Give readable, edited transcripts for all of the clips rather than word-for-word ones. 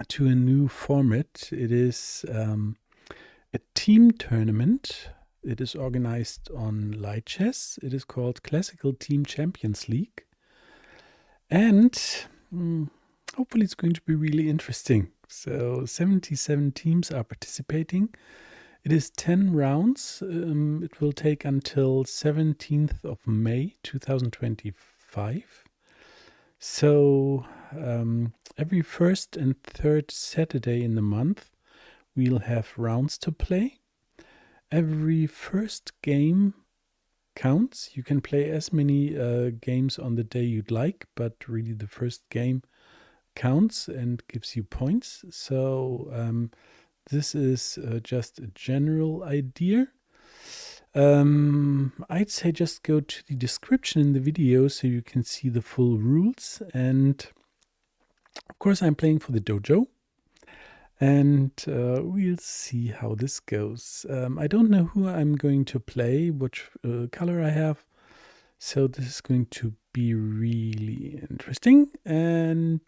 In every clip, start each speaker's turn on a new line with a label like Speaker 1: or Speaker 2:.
Speaker 1: to a new format. It is a team tournament. It is organized on Light Chess. It is called Classical Team Champions League. And hopefully it's going to be really interesting. So 77 teams are participating. It is 10 rounds. It will take until 17th of May 2025. So every first and third Saturday in the month, we'll have rounds to play. Every first game counts. You can play as many games on the day you'd like, but really the first game counts and gives you points. So this is just a general idea. I'd say just go to the description in the video so you can see the full rules. And of course, I'm playing for the dojo. And we'll see how this goes. I don't know who I'm going to play, which color I have. So this is going to be really interesting. And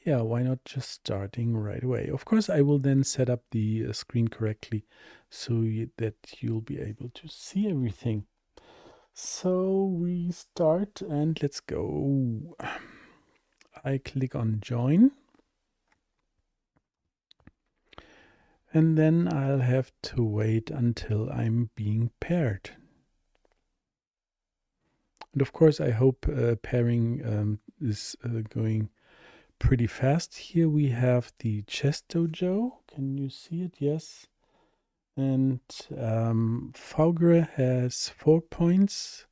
Speaker 1: yeah, why not just starting right away? Of course, I will then set up the screen correctly so that you'll be able to see everything. So we start and let's go. I click on join. And then I'll have to wait until I'm being paired. And of course, I hope pairing is going pretty fast. Here we have the chess dojo. Can you see it? Yes. And Faugre has 4 points.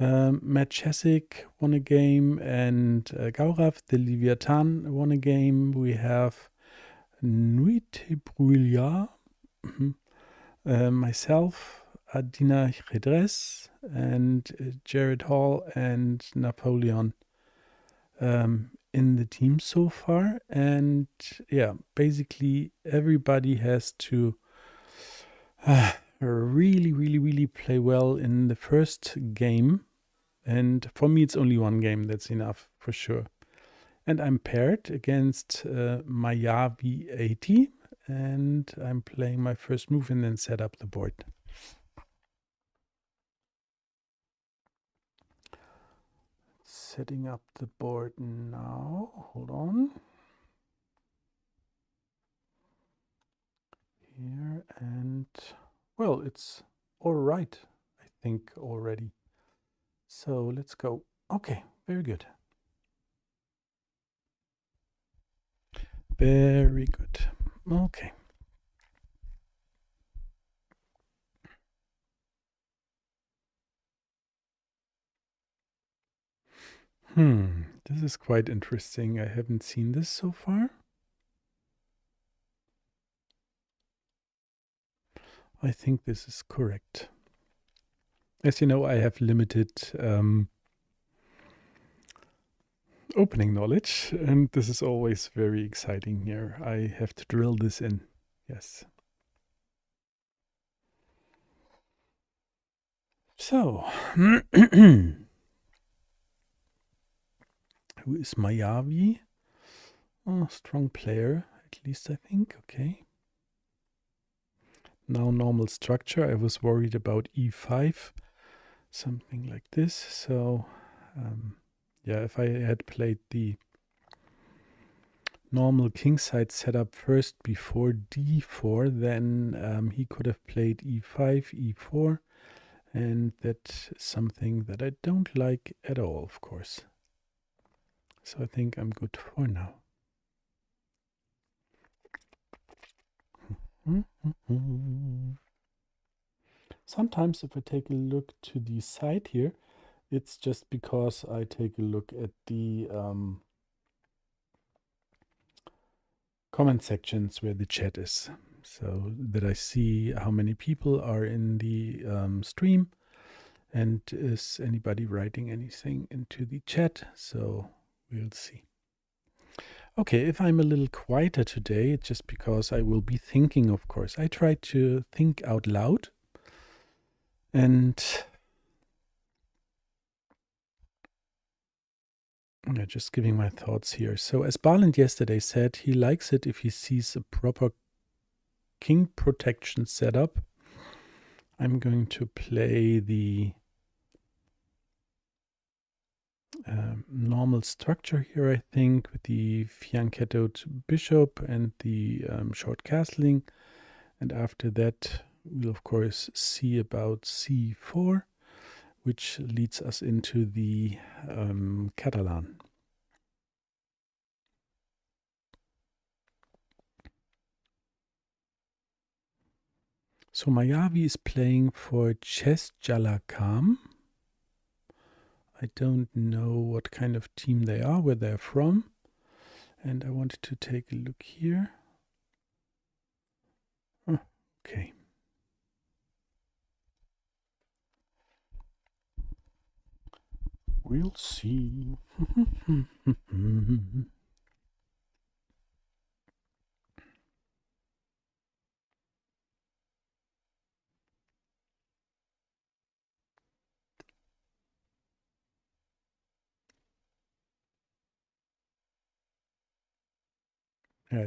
Speaker 1: Matt Chesick won a game, and Gaurav the Leviathan won a game. We have Nuit Brûlia, myself, Adina Redres, and Jared Hall and Napoleon in the team so far. And yeah, basically everybody has to really play well in the first game. And for me, it's only one game. That's enough for sure. And I'm paired against Mayavi 80. And I'm playing my first move and then set up the board. Setting up the board now. Hold on. Here and, well, it's all right, I think, already. So let's go. Okay, very good. Very good. Okay. This is quite interesting. I haven't seen this so far. I think this is correct. As you know, I have limited opening knowledge, and this is always very exciting here. I have to drill this in. Yes. So, who is Mayavi? Oh, strong player, at least I think. Okay. Now normal structure. I was worried about e5, something like this. So, yeah, if I had played the normal kingside setup first before d4, then he could have played e5, e4, and that's something that I don't like at all, of course. So I think I'm good for now. Sometimes if I take a look to the side here, it's just because I take a look at the comment sections where the chat is, so that I see how many people are in the stream and is anybody writing anything into the chat. So we'll see. Okay, if I'm a little quieter today, it's just because I will be thinking, of course. I try to think out loud. And Yeah, just giving my thoughts here. So, as Barland yesterday said, he likes it if he sees a proper king protection setup. I'm going to play the normal structure here, I think, with the fianchettoed bishop and the short castling. And after that, we'll of course see about c4, which leads us into the Catalan. So Mayavi is playing for Chess Jalakam. I don't know what kind of team they are, where they're from. And I wanted to take a look here. Oh, okay. We'll see.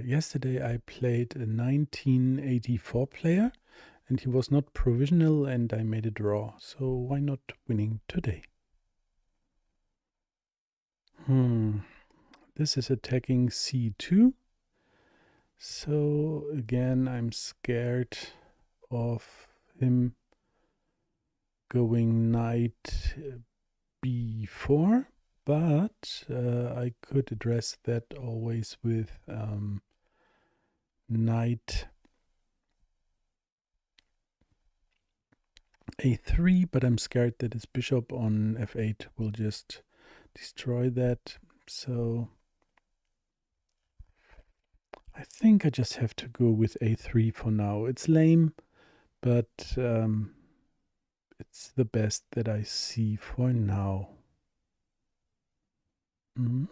Speaker 1: Yesterday I played a 1984 player and he was not provisional and I made a draw. So why not winning today? This is attacking c2. So again, I'm scared of him going knight b4, but I could address that always with knight a3, but I'm scared that his bishop on f8 will just destroy that. So I think I just have to go with a3 for now. It's lame, but it's the best that I see for now. Mm.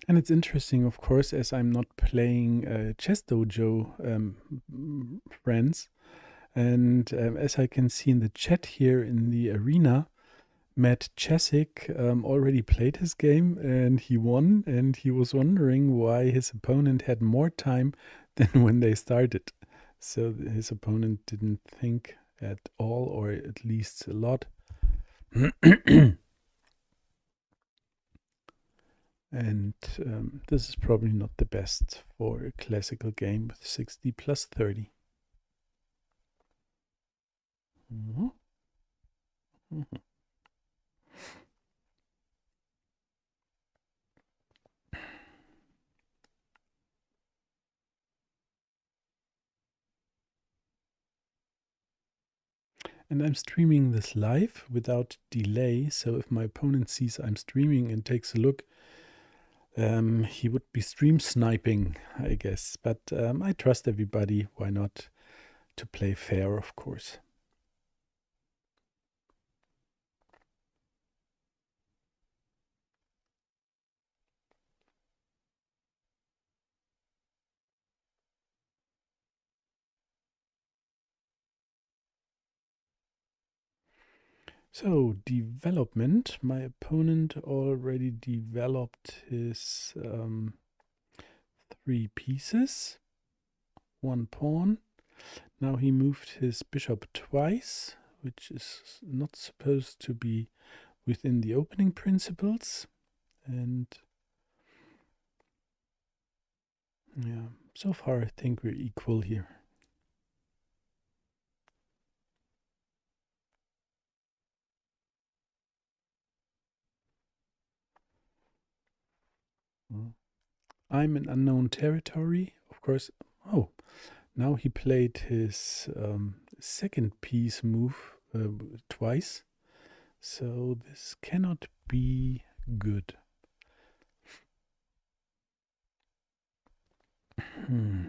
Speaker 1: And it's interesting, of course, as I'm not playing chess dojo friends. And as I can see in the chat here in the arena, Matt Chesik already played his game and he won. And he was wondering why his opponent had more time than when they started. So his opponent didn't think at all, or at least a lot. And this is probably not the best for a classical game with 60 plus 30. Mhm. Mhm. And I'm streaming this live without delay. So if my opponent sees I'm streaming and takes a look, he would be stream sniping, I guess. But I trust everybody. Why not? To play fair, of course. So, development. My opponent already developed his 3 pieces, 1 pawn. Now he moved his bishop twice, which is not supposed to be within the opening principles. And yeah, so far I think we're equal here. I'm in unknown territory, of course. Oh, now he played his second piece move twice. So this cannot be good. Hmm.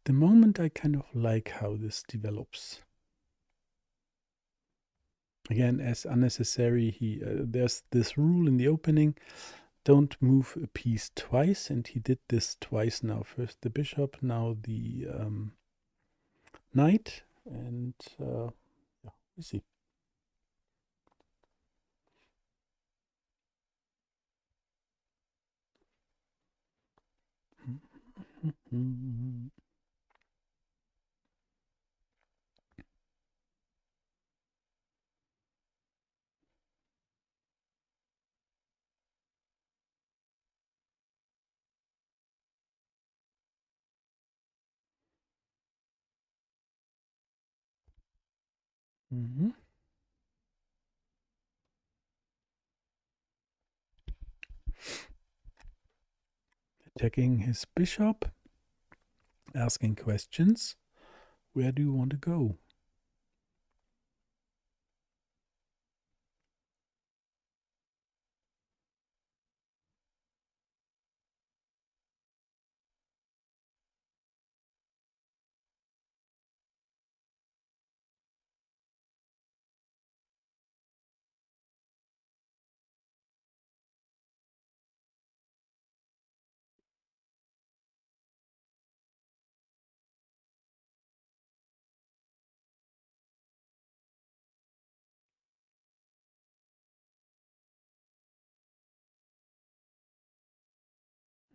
Speaker 1: The moment I kind of like how this develops. Again, as unnecessary, there's this rule in the opening: don't move a piece twice, and he did this twice now. First the bishop, now the knight, and yeah, we see. Mm-hmm. Attacking his bishop, asking questions. Where do you want to go?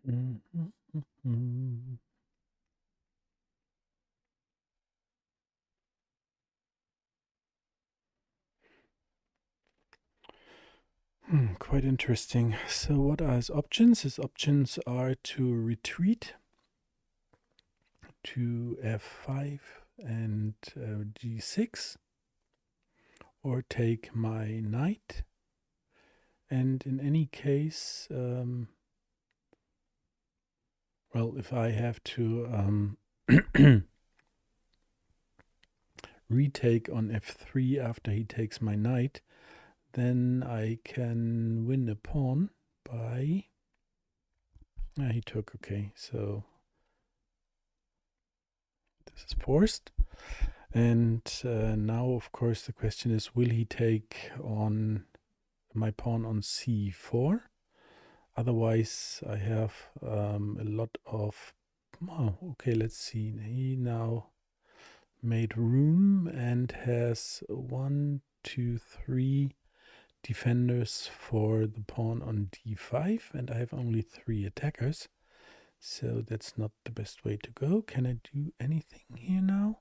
Speaker 1: Mm-hmm. Quite interesting. So, what are his options? His options are to retreat to f5 and g6, or take my knight. And in any case, well, if I have to retake on f3 after he takes my knight, then I can win a pawn by... he took, okay, so this is forced. And now, of course, the question is, will he take on my pawn on c4? Otherwise, I have a lot of... Oh, okay, let's see. He now made room and has 1, 2, 3 defenders for the pawn on d5, and I have only 3 attackers. So that's not the best way to go. Can I do anything here now?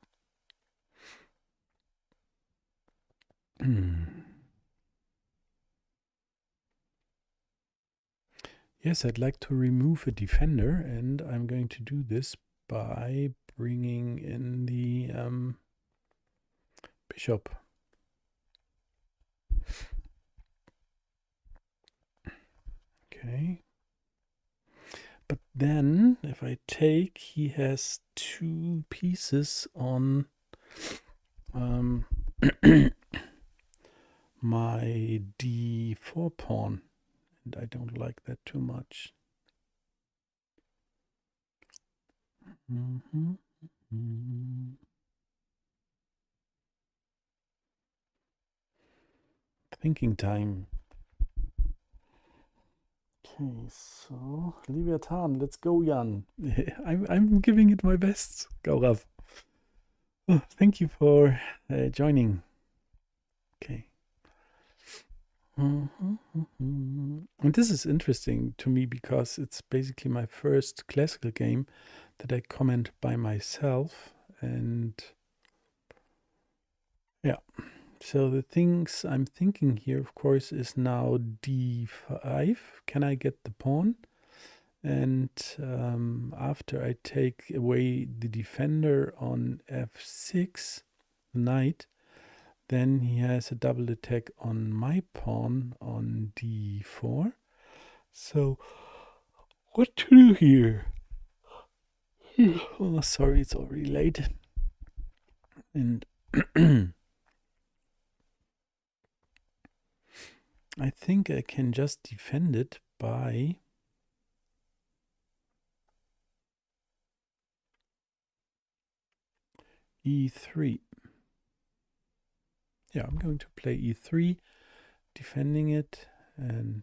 Speaker 1: Yes, I'd like to remove a defender, and I'm going to do this by bringing in the bishop. Okay. But then, if I take, he has 2 pieces on my d4 pawn, and I don't like that too much. Thinking time. Okay, so Leviathan, let's go, Jan. I'm giving it my best, Gaurav. Oh, thank you for joining. Okay. And this is interesting to me because it's basically my first classical game that I comment by myself. And yeah, so the things I'm thinking here, of course, is now d5. Can I get the pawn? And after I take away the defender on f6, the knight, then he has a double attack on my pawn on d4. So, what to do here? Oh, sorry, it's already late. And I think I can just defend it by e3. Yeah, I'm going to play e3, defending it, and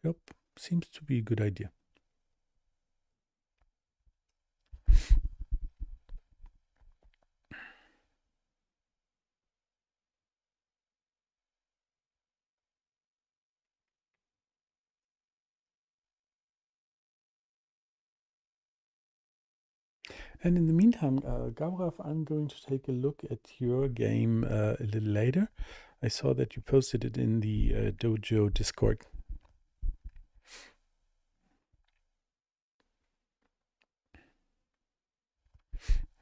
Speaker 1: yep, seems to be a good idea. And in the meantime, Gaurav, I'm going to take a look at your game a little later. I saw that you posted it in the Dojo Discord.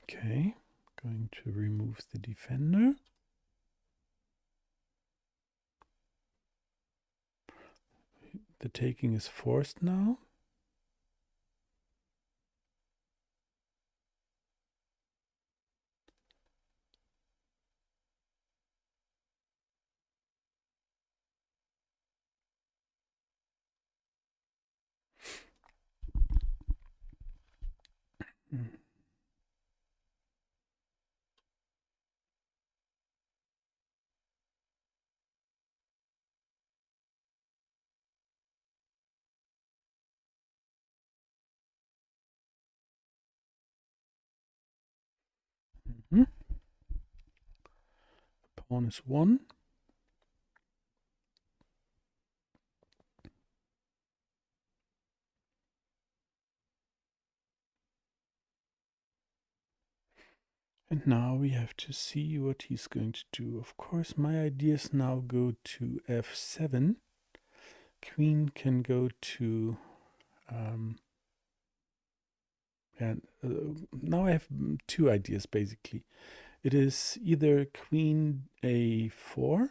Speaker 1: Okay, going to remove the defender. The taking is forced now. Mm-hmm. Pawn is 1. And now we have to see what he's going to do. Of course, my ideas now go to f7. Queen can go to... and now I have two ideas, basically. It is either queen a4,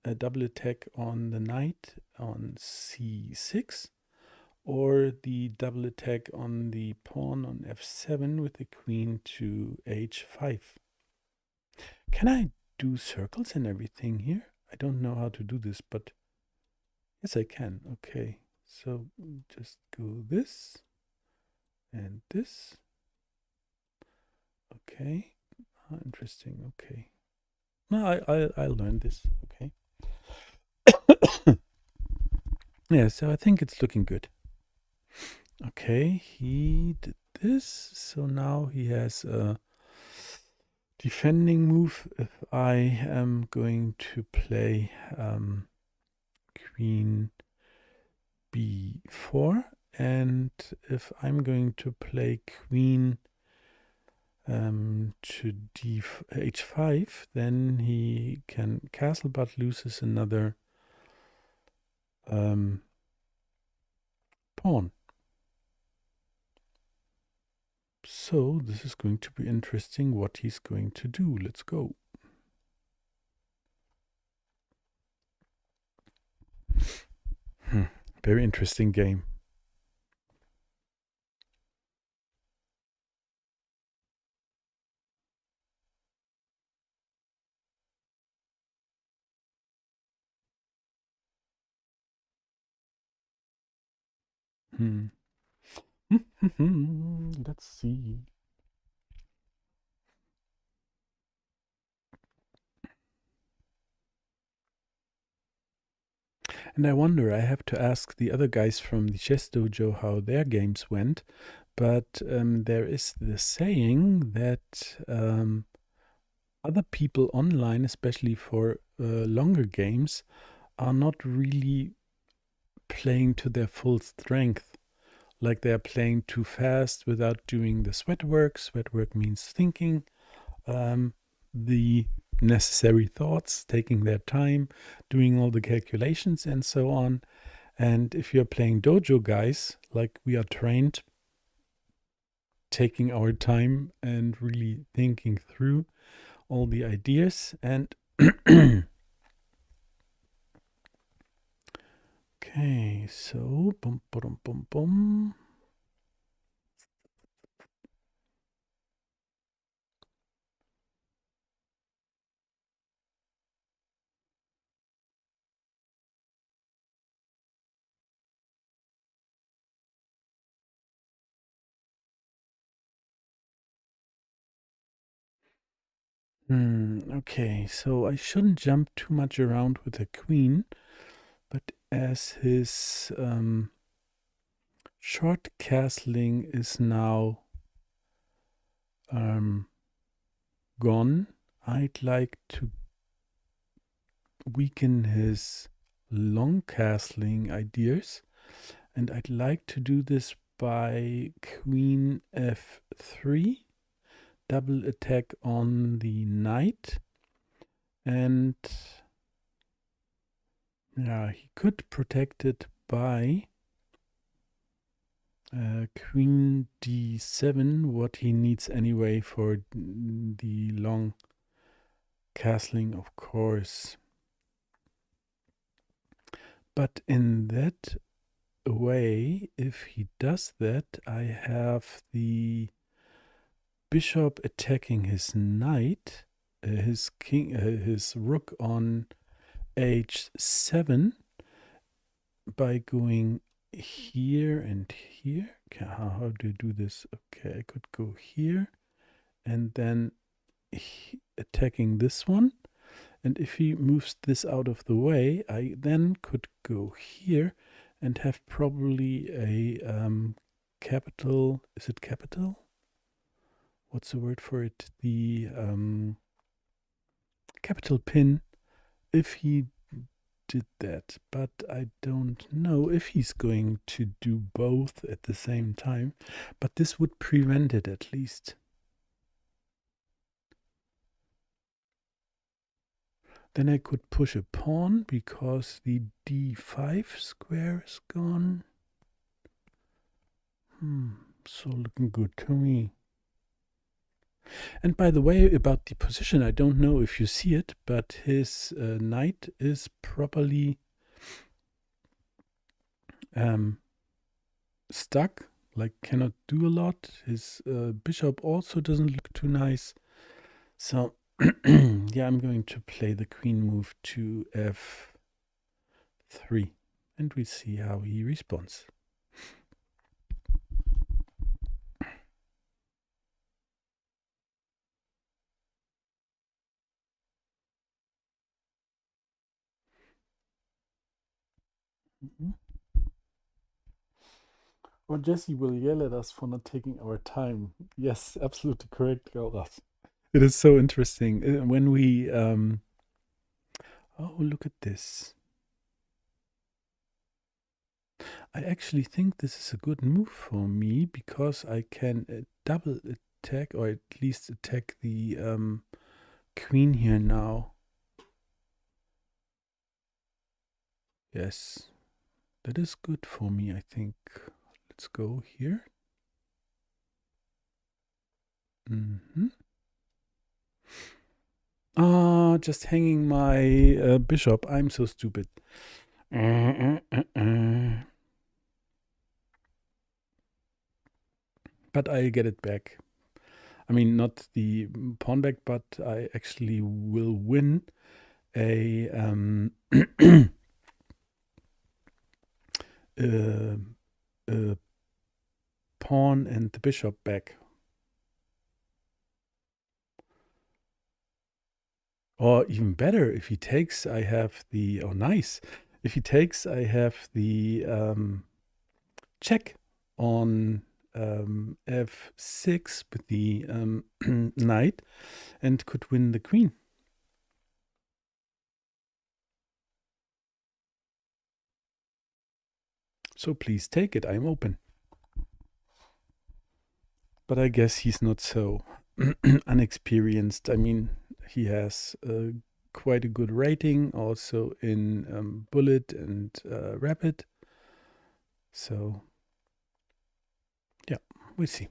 Speaker 1: a double attack on the knight on c6, or the double attack on the pawn on f7 with the queen to h5. Can I do circles and everything here? I don't know how to do this, but yes, I can. Okay, so just go this and this. Okay, interesting. Okay, no, I learned this. Okay. Yeah, so I think it's looking good. Okay, he did this, so now he has a defending move. If I am going to play queen b4, and if I'm going to play queen to h5, then he can castle but loses another pawn. So this is going to be interesting what he's going to do. Let's go. Very interesting game. Hmm. Let's see. And I wonder, I have to ask the other guys from the chess dojo how their games went. But there is the saying that other people online, especially for longer games, are not really playing to their full strength. Like they're playing too fast without doing the sweat work. Sweat work means thinking the necessary thoughts, taking their time, doing all the calculations, and so on. And if you're playing dojo guys, like we are trained, taking our time and really thinking through all the ideas. And okay, so boom, boom, boom, boom. Okay, so I shouldn't jump too much around with the queen, but as his short castling is now um, gone, I'd like to weaken his long castling ideas, and I'd like to do this by queen f3, double attack on the knight, and yeah, he could protect it by queen d7, what he needs anyway for the long castling, of course. But in that way, if he does that, I have the bishop attacking his knight, his king, his rook on h7 by going here and here. Okay, how do you do this? Okay, I could go here and then attacking this one. And if he moves this out of the way, I then could go here and have probably a capital. Is it capital? What's the word for it? The capital pin if he did that. But I don't know if he's going to do both at the same time. But this would prevent it at least. Then I could push a pawn because the d5 square is gone. So looking good to me. And by the way, about the position, I don't know if you see it, but his knight is properly stuck, like cannot do a lot. His bishop also doesn't look too nice. So yeah, I'm going to play the queen move to f3, and we see how he responds. Mhm. Or Jesse will yell at us for not taking our time. Yes, absolutely correct, Gauras. It is so interesting when we. Oh, look at this! I actually think this is a good move for me because I can double attack, or at least attack the queen here now. Yes, that is good for me. I think. Let's go here. Ah, just hanging my bishop. I'm so stupid. But I get it back. I mean, not the pawn back, but I actually will win a uh, pawn and the bishop back. Or even better, if he takes, I have the. Oh, nice. If he takes, I have the check on f6 with the knight and could win the queen. So please take it. I'm open. But I guess he's not so unexperienced. I mean, he has quite a good rating also in Bullet and Rapid. So, yeah, we see.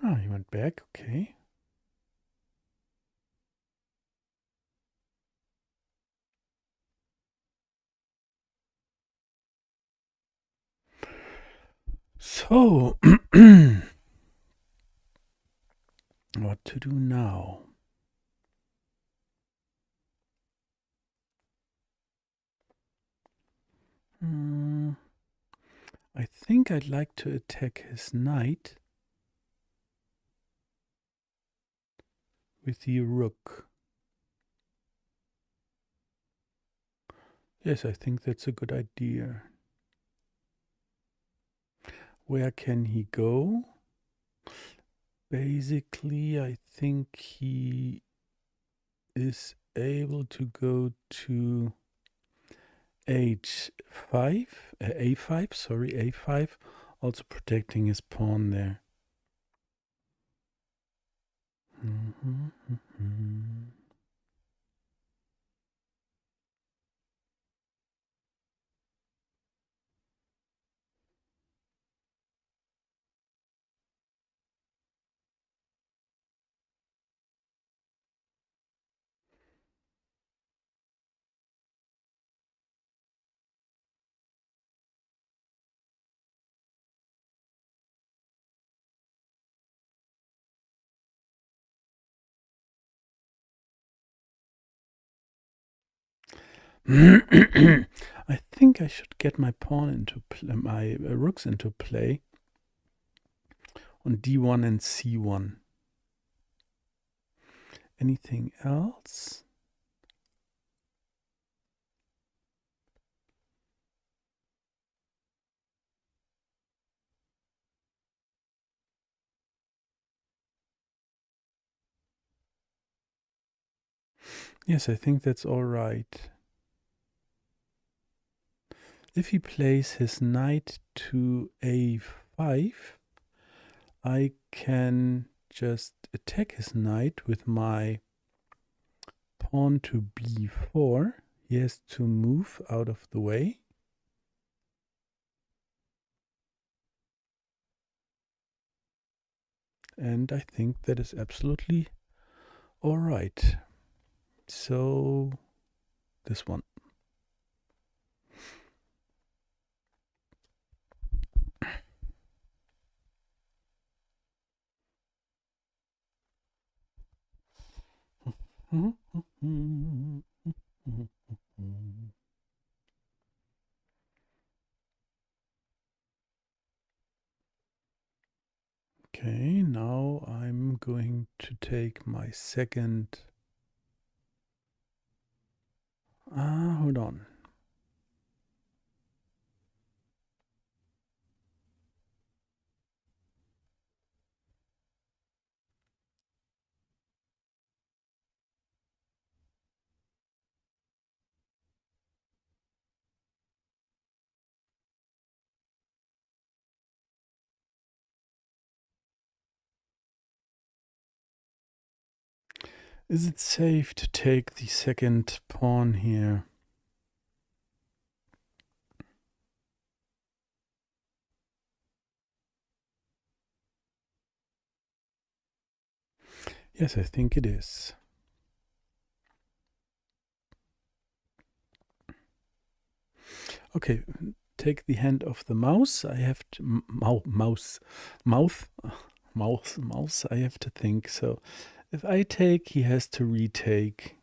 Speaker 1: Oh, he went back. Okay. So, what to do now? I think I'd like to attack his knight with the rook. Yes, I think that's a good idea. Where can he go? Basically, I think he is able to go to h5, a5, sorry, a5, also protecting his pawn there. I think I should get my pawn into my rooks into play on d1 and c1. Anything else? Yes, I think that's all right. If he plays his knight to a5, I can just attack his knight with my pawn to b4. He has to move out of the way. And I think that is absolutely all right. So, this one. Okay, now I'm going to take my second. Hold on. Is it safe to take the second pawn here? Yes, I think it is. Okay, take the hand of the mouse. I have to mouse. I have to think. So if I take, he has to retake.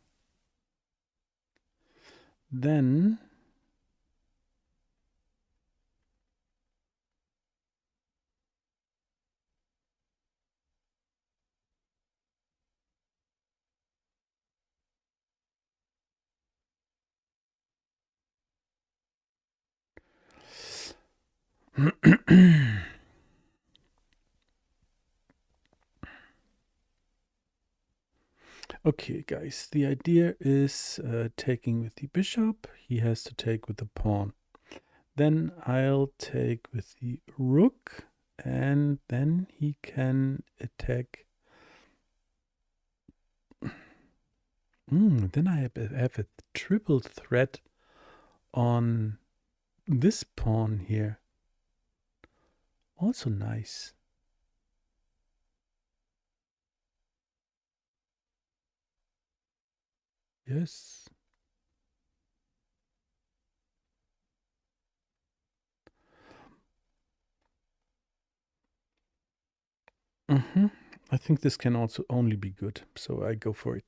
Speaker 1: Then okay, guys, the idea is taking with the bishop. He has to take with the pawn. Then I'll take with the rook, and then he can attack. Then I have a triple threat on this pawn here. Also nice. Yes. I think this can also only be good, so I go for it.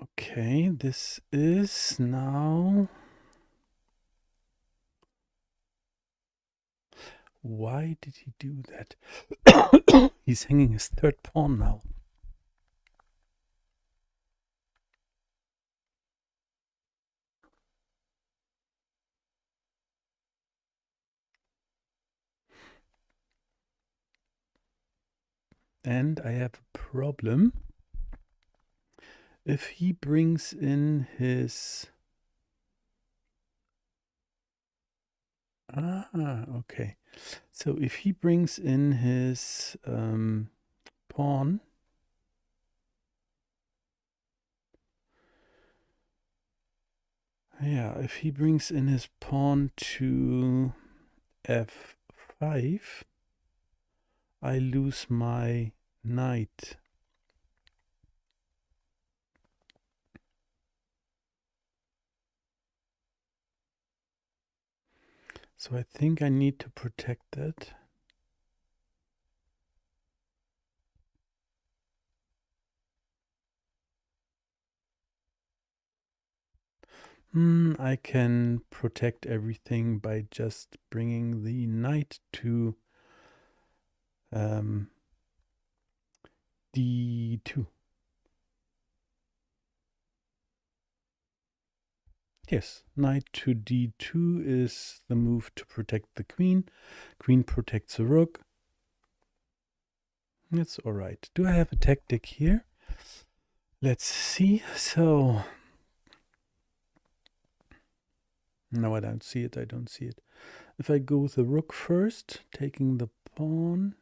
Speaker 1: Okay, this is now... Why did he do that? He's hanging his third pawn now. And I have a problem. If he brings in his... okay. So if he brings in his pawn, yeah, if he brings in his pawn to f5, I lose my knight. So I think I need to protect that. I can protect everything by just bringing the knight to d2. Yes, knight to d2 is the move to protect the queen. Queen protects the rook. That's all right. Do I have a tactic here? Let's see. So, no, I don't see it. I don't see it. If I go with the rook first, taking the pawn.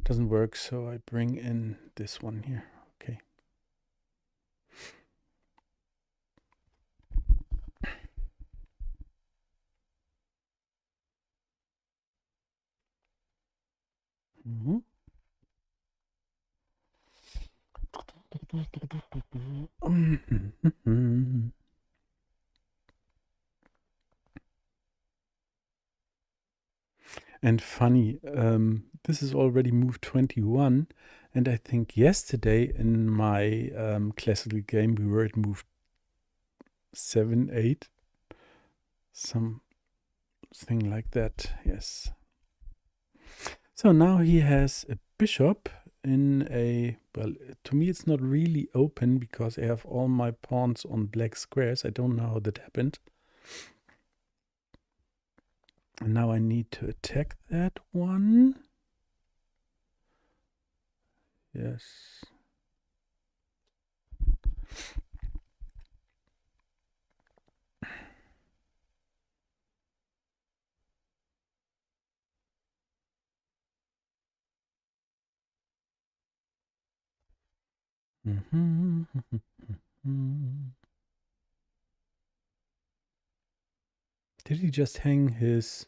Speaker 1: Doesn't work, so I bring in this one here. Okay. And funny, this is already move 21, and I think yesterday in my classical game we were at move 7, 8, something like that. Yes. So now he has a bishop in a, well, to me it's not really open because I have all my pawns on black squares. I don't know how that happened. And now I need to attack that one. Yes. Did he just hang his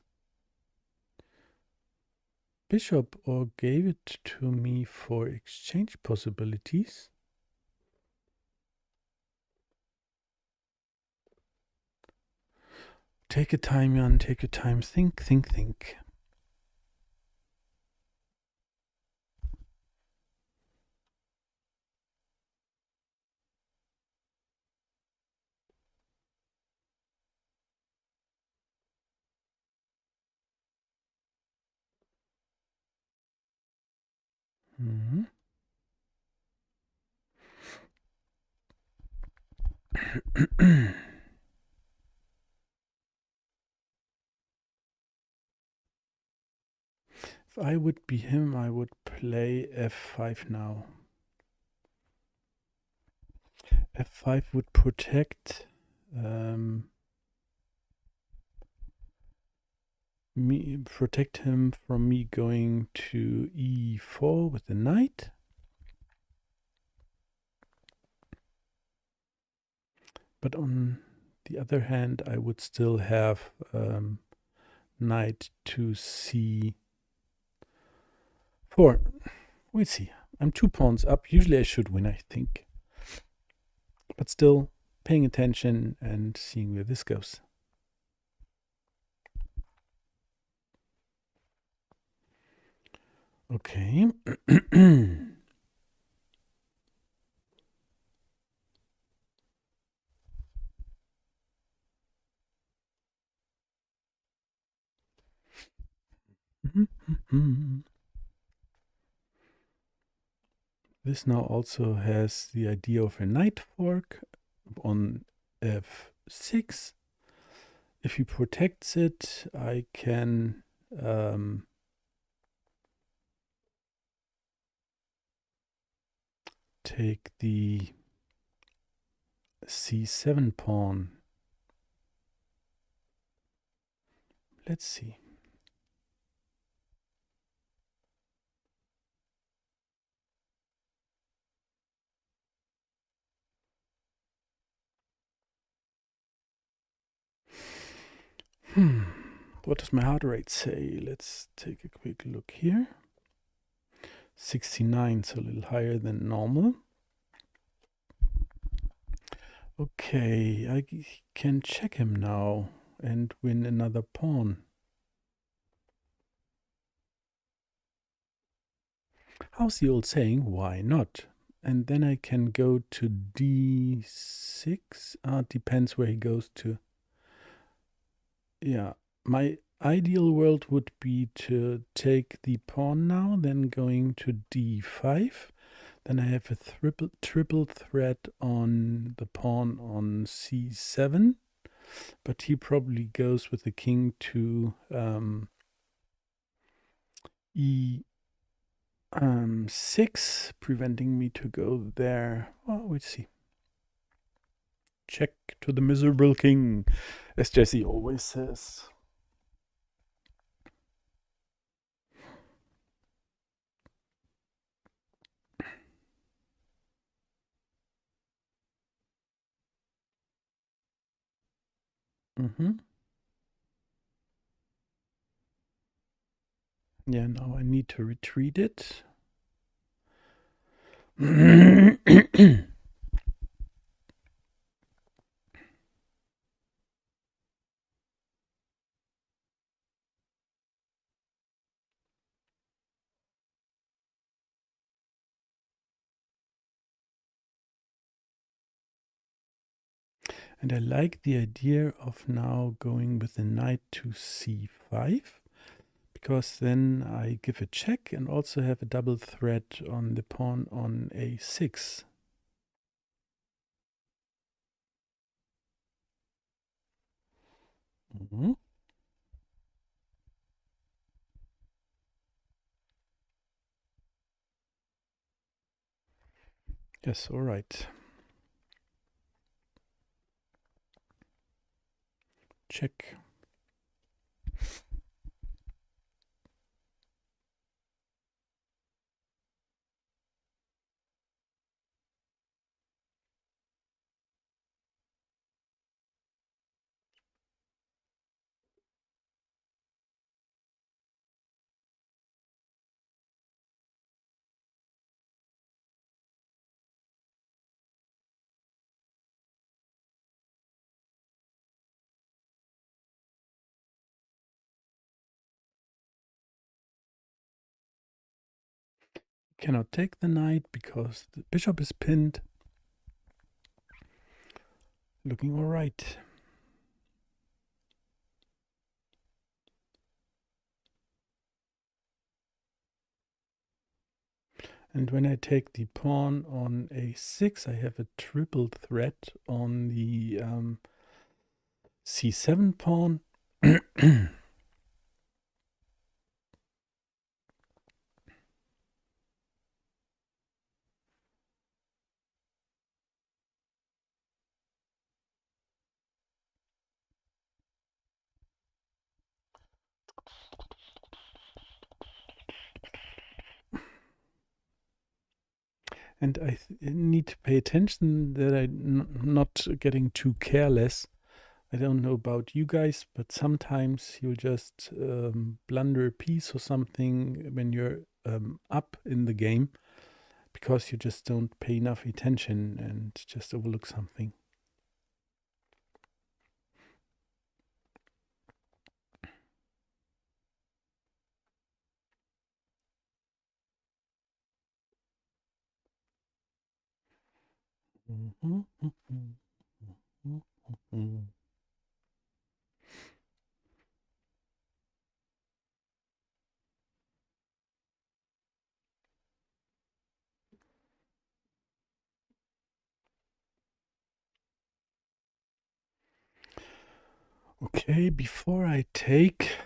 Speaker 1: bishop or gave it to me for exchange possibilities? Take your time, Jan, take your time. Think, think, think. If I would be him, I would play f5 now. f5 would protect protect him from me going to e4 with the knight. But on the other hand, I would still have knight to c4. We'll see. I'm 2 pawns up. Usually I should win, I think. But still, paying attention and seeing where this goes. Okay. This now also has the idea of a knight fork on f6. If he protects it, I can take the c7 pawn. Let's see. What does my heart rate say? Let's take a quick look here. 69, so a little higher than normal. Okay, I can check him now and win another pawn. How's the old saying? Why not? And then I can go to d6. Depends where he goes to. Yeah, my ideal world would be to take the pawn now, then going to d5. Then I have a triple threat on the pawn on c7. But he probably goes with the king to e6, preventing me to go there. Well, we'll see. Check to the miserable king, as Jesse always says. Yeah, now I need to retreat it. And I like the idea of now going with the knight to c5, because then I give a check and also have a double threat on the pawn on a6. Yes, all right. Check. Cannot take the knight because the bishop is pinned. Looking all right. And when I take the pawn on a6, I have a triple threat on the c7 pawn. And I need to pay attention that I'm not getting too careless. I don't know about you guys, but sometimes you'll just blunder a piece or something when you're up in the game because you just don't pay enough attention and just overlook something. Okay, before I take,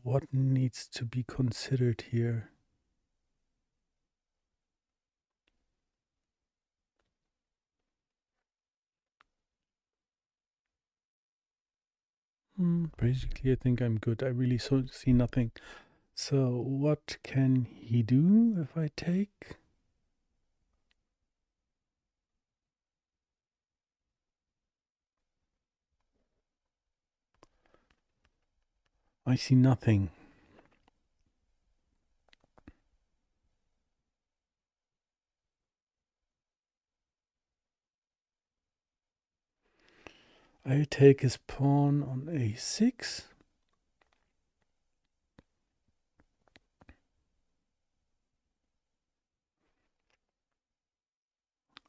Speaker 1: what needs to be considered here? Basically, I think I'm good. I really see nothing. So, what can he do if I take? I see nothing. I take his pawn on a6.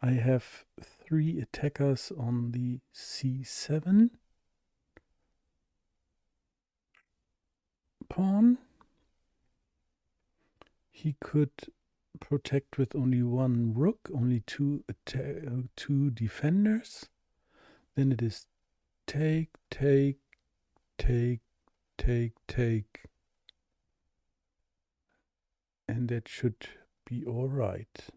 Speaker 1: I have 3 attackers on the c7 pawn. He could protect with only 1 rook, only 2 defenders. Then it is take, take, take, take. And that should be all right.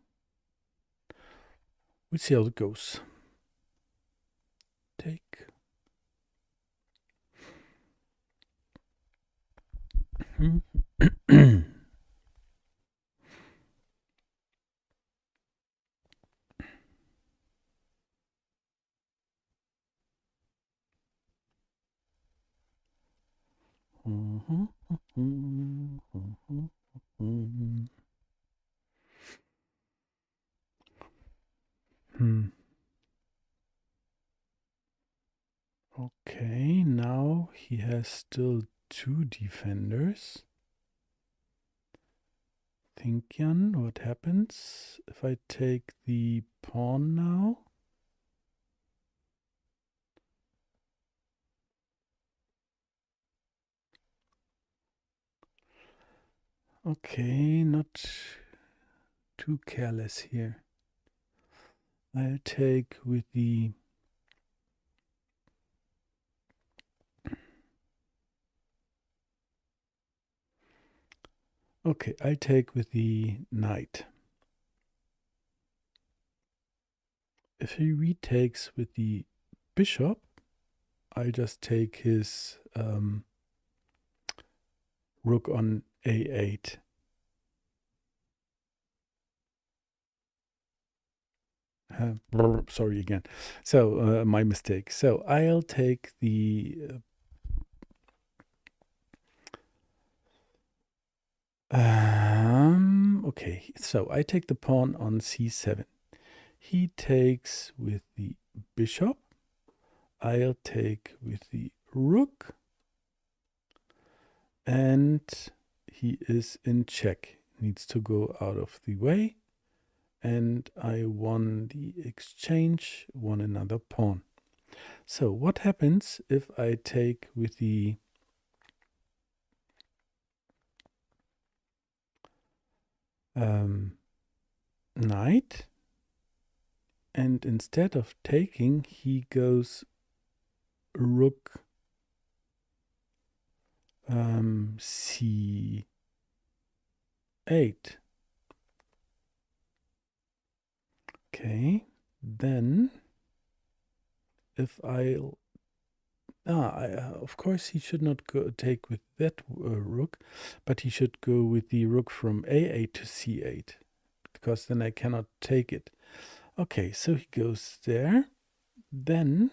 Speaker 1: We'll see how it goes. Take. Okay, now he has still 2 defenders. Think, Jan, what happens if I take the pawn now? Okay, not too careless here. I'll take with the okay, I'll take with the knight. If he retakes with the bishop, I'll just take his rook on a8. Sorry again. So my mistake. So I'll take the okay. So I take the pawn on c7. He takes with the bishop. I'll take with the rook. And he is in check. Needs to go out of the way. And I won the exchange, won another pawn. So what happens if I take with the knight, and instead of taking, he goes rook c8. Okay, then if I'll of course, he should not go take with that rook, but he should go with the rook from a8 to c8, because then I cannot take it. Okay, so he goes there. Then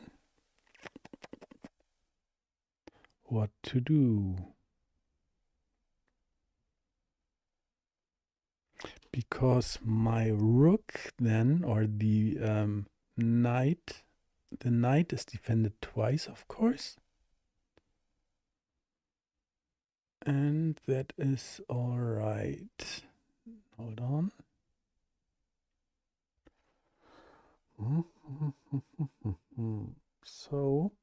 Speaker 1: what to do? Because my rook then, or knight, the knight is defended twice, of course. And that is all right. Hold on. So,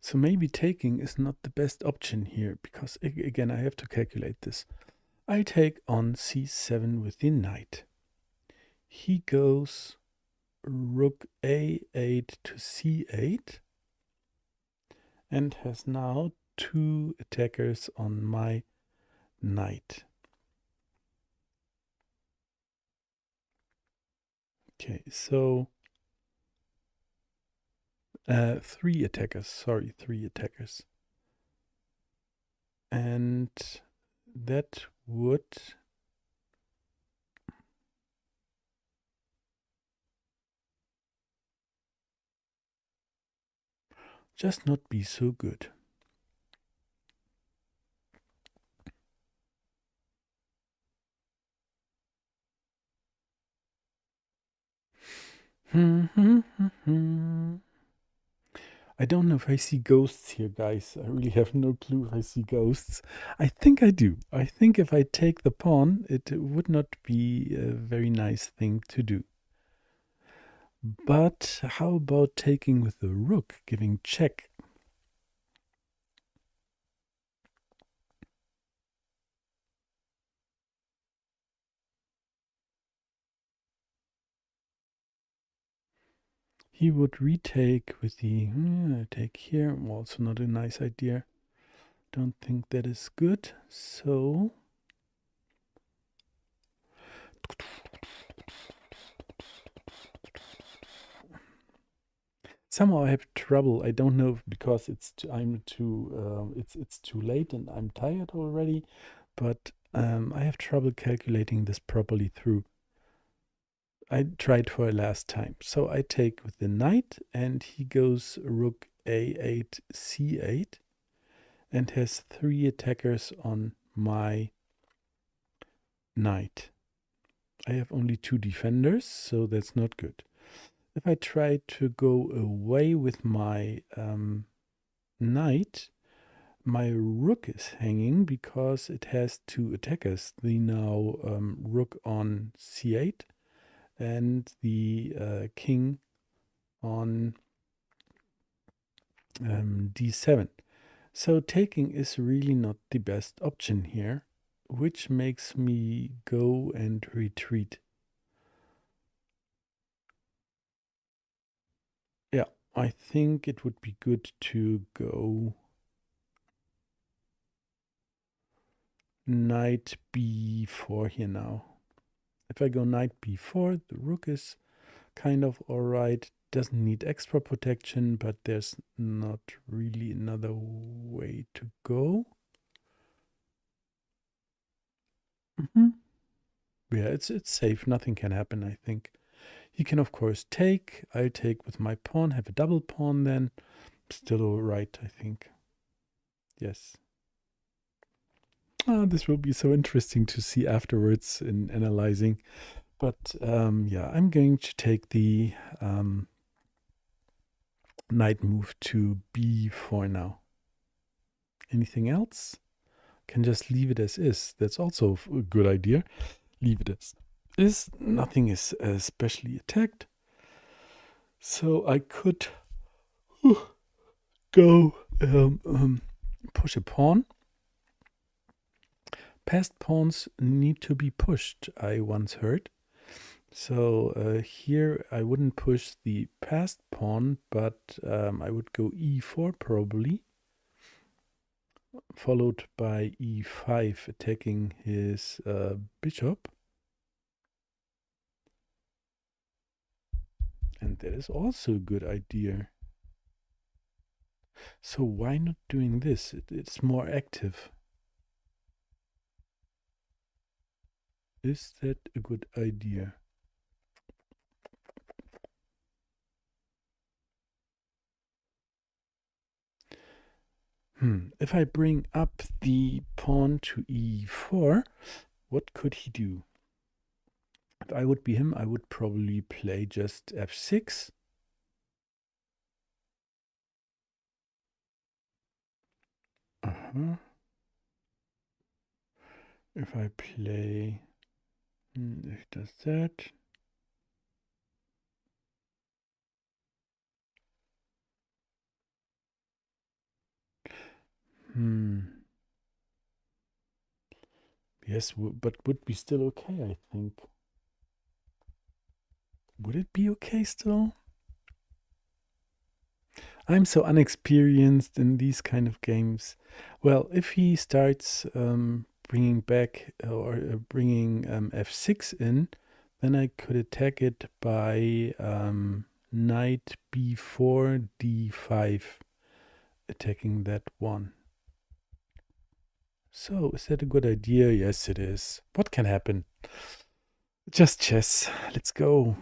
Speaker 1: so maybe taking is not the best option here, because again, I have to calculate this. I take on c7 with the knight. He goes rook a8 to c8 and has now two attackers on my knight. Okay, so three attackers, and that would just not be so good. I don't know if I see ghosts here, guys. I really have no clue if I see ghosts. I think I do. I think if I take the pawn, it would not be a very nice thing to do. But how about taking with the rook, giving check? He would retake with the take here. Also not a nice idea. Don't think that is good. So somehow I have trouble. I don't know if because it's too late and I'm tired already, but I have trouble calculating this properly through. I tried for a last time. So I take with the knight and he goes rook a8 c8 and has three attackers on my knight. I have only two defenders, so that's not good. If I try to go away with my knight, my rook is hanging because it has two attackers. The now rook on c8 and the king on d7. So taking is really not the best option here, which makes me go and retreat. Yeah, I think it would be good to go knight b4 here now. If I go knight b4, the rook is kind of alright. Doesn't need extra protection, but there's not really another way to go. Yeah, it's safe. Nothing can happen, I think. He can, of course, take. I take with my pawn, have a double pawn then. Still all right, I think. Yes. This will be so interesting to see afterwards in analyzing. But yeah, I'm going to take the knight move to b4 now. Anything else? Can just leave it as is. That's also a good idea. Leave it as is. Nothing is especially attacked. So I could go push a pawn. Passed pawns need to be pushed, I once heard. So here I wouldn't push the passed pawn, but I would go e4 probably, followed by e5, attacking his bishop. And that is also a good idea. So why not doing this? It's more active. Is that a good idea? If I bring up the pawn to e4, what could he do? If I would be him, I would probably play just f6. If I play, if does that. Yes, but would be still okay, I think. Would it be okay still? I'm so unexperienced in these kind of games. Well, if he starts bringing back or bringing f6 in, then I could attack it by knight b4, d5, attacking that one. So, is that a good idea? Yes, it is. What can happen? Just chess. Let's go.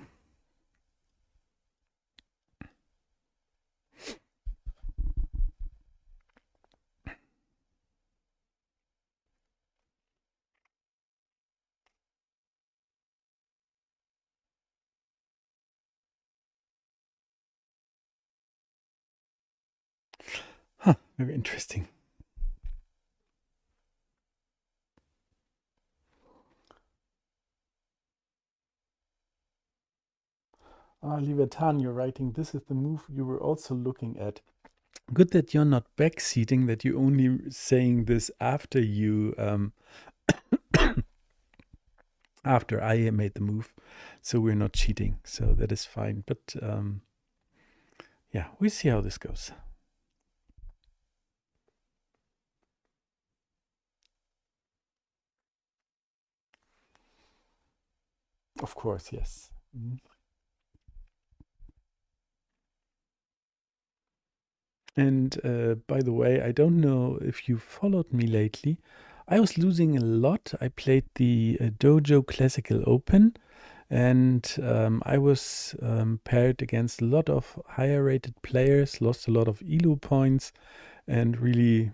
Speaker 1: Huh, very interesting. Libertan, you're writing, this is the move you were also looking at. Good that you're not backseating, that you're only saying this after you, after I made the move. So we're not cheating. So that is fine. But yeah, we see how this goes. Of course, yes. And by the way, I don't know if you followed me lately. I was losing a lot. I played the Dojo Classical Open, and I was paired against a lot of higher rated players, lost a lot of ELO points, and really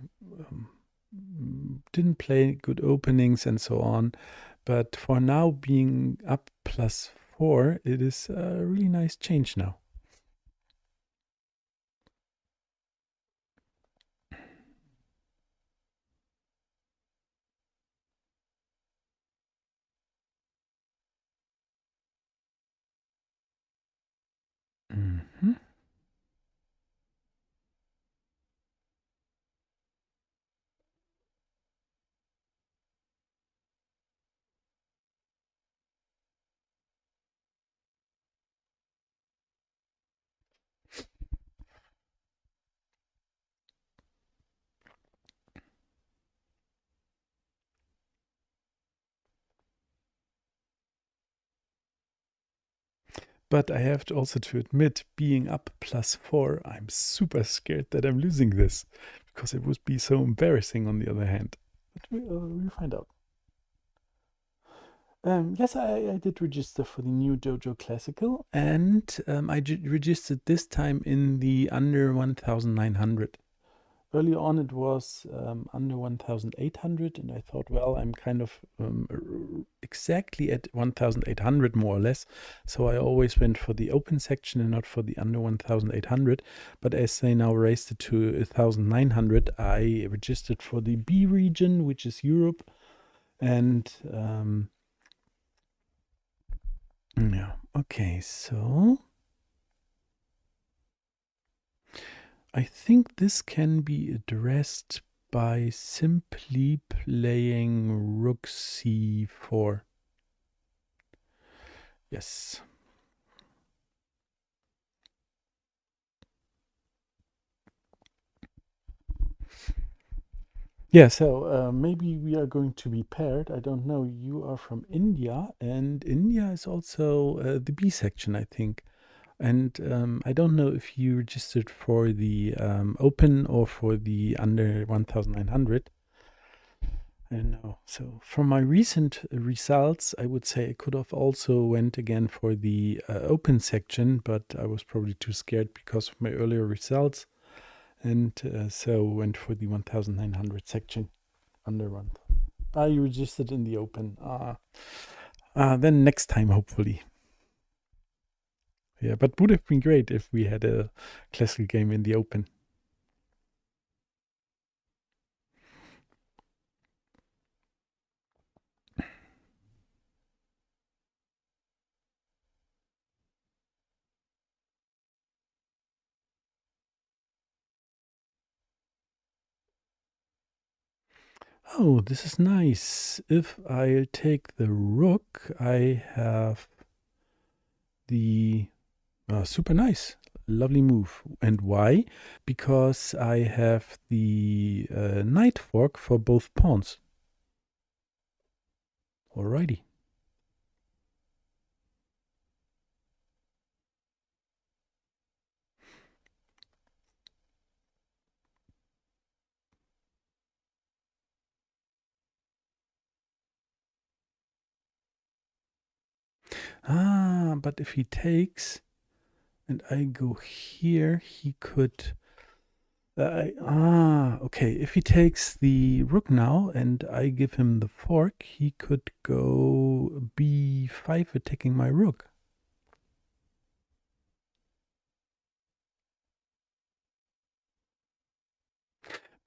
Speaker 1: didn't play good openings and so on. But for now, being up +4, it is a really nice change now. Mhm. But I have to also to admit, being up +4, I'm super scared that I'm losing this because it would be so embarrassing on the other hand. But we'll find out. Yes, I did register for the new Dojo Classical, and I registered this time in the under 1900. Early on, it was under 1800, and I thought, well, I'm kind of exactly at 1800 more or less. So I always went for the open section and not for the under 1800. But as they now raised it to 1900, I registered for the B region, which is Europe. And yeah, okay, so I think this can be addressed by simply playing rook c4. Yes. Yeah, so maybe we are going to be paired. I don't know. You are from India, and India is also the B section, I think. And I don't know if you registered for the open or for the under 1900. I don't know. So from my recent results, I would say I could have also went again for the open section, but I was probably too scared because of my earlier results, and so went for the 1900 section under one. You registered in the open. Then next time, hopefully. Yeah, but would have been great if we had a classical game in the open. Oh, this is nice. If I'll take the rook, I have the super nice. Lovely move. And why? Because I have the knight fork for both pawns. Alrighty. But if he takes and I go here, he could. Okay. If he takes the rook now and I give him the fork, he could go b5 attacking my rook.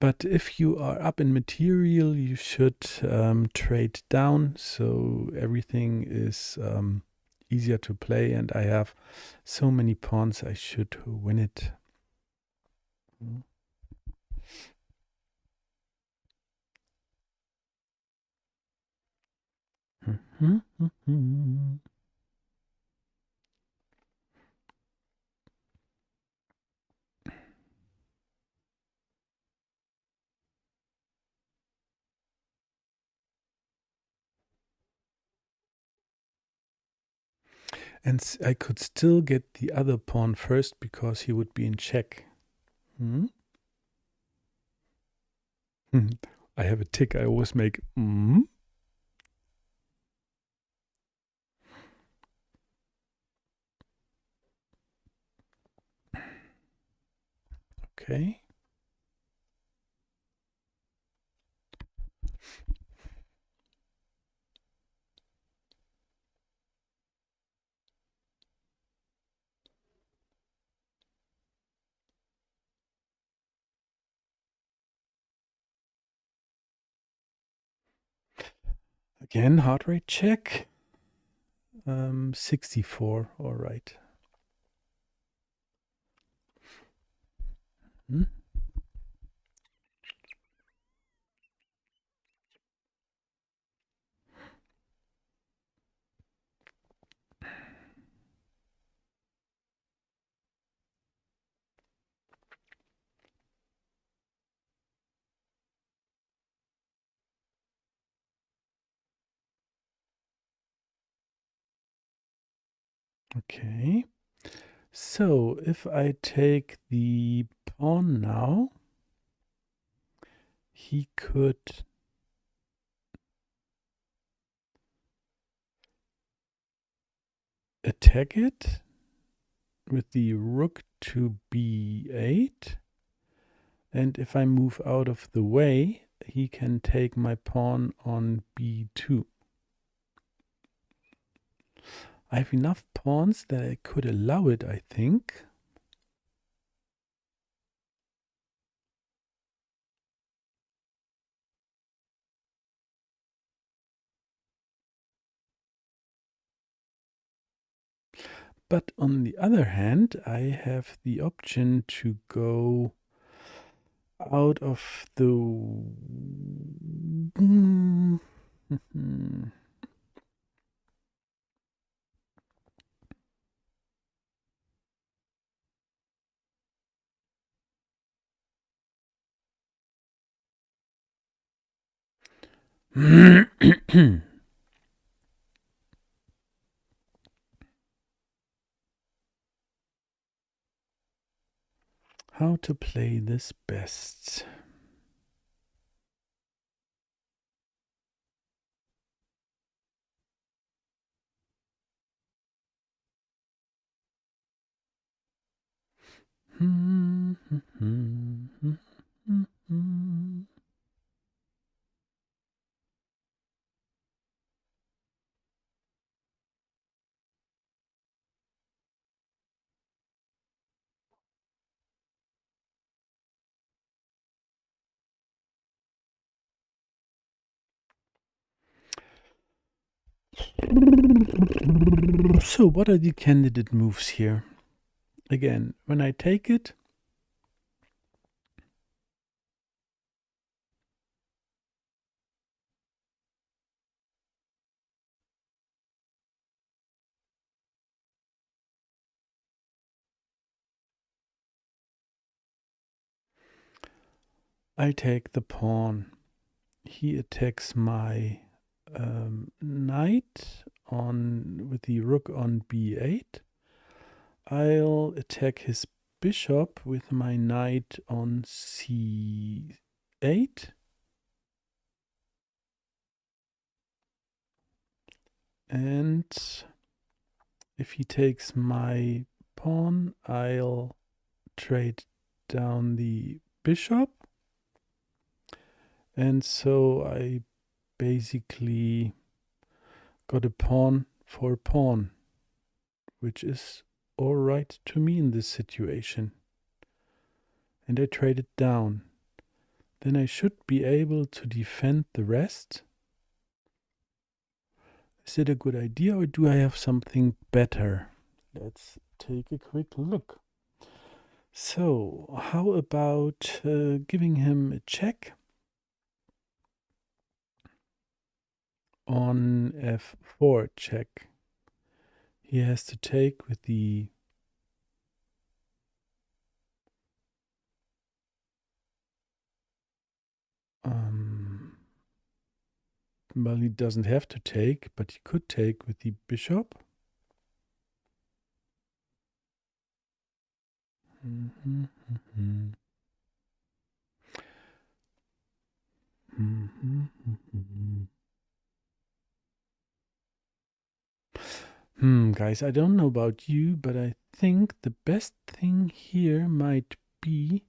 Speaker 1: But if you are up in material, you should trade down so everything is easier to play. And I have so many pawns, I should win it. And I could still get the other pawn first because he would be in check. Hmm? I have a tick. I always make. Okay. Again, heart rate check. 64. All right. Hmm? Okay. So if I take the pawn now, he could attack it with the rook to b8. And if I move out of the way, he can take my pawn on b2. I have enough pawns that I could allow it, I think. But on the other hand, I have the option to go out of the how to play this best. So, what are the candidate moves here? Again, when I take it, I take the pawn. He attacks my knight on with the rook on b8. I'll attack his bishop with my knight on c8. And if he takes my pawn, I'll trade down the bishop. And so I basically got a pawn for a pawn, which is all right to me in this situation. And I trade it down. Then I should be able to defend the rest. Is it a good idea or do I have something better? Let's take a quick look. So, how about giving him a check on f4 check? He has to take with the well, he doesn't have to take, but he could take with the bishop. Guys, I don't know about you, but I think the best thing here might be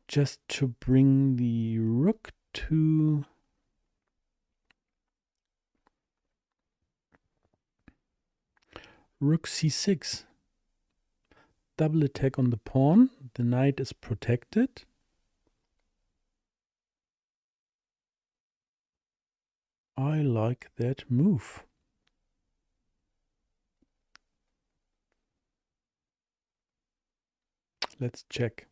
Speaker 1: just to bring the rook to rook c6. Double attack on the pawn. The knight is protected. I like that move. Let's check.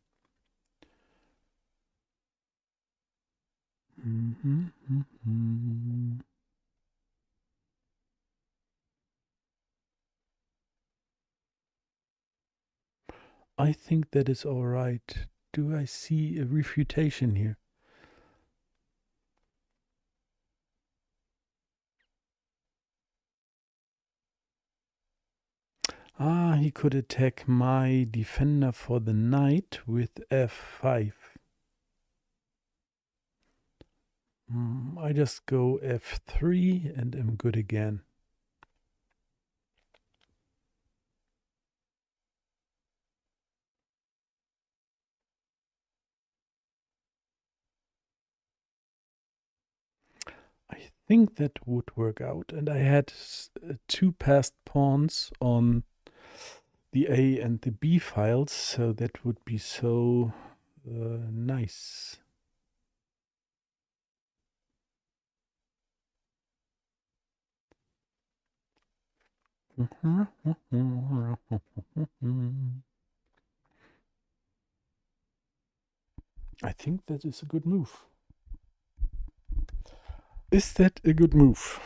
Speaker 1: I think that is all right. Do I see a refutation here? Ah, he could attack my defender for the knight with f5. I just go f3 and am good again. I think that would work out. And I had two passed pawns on the A and the B files, so that would be so nice. I think that is a good move. Is that a good move?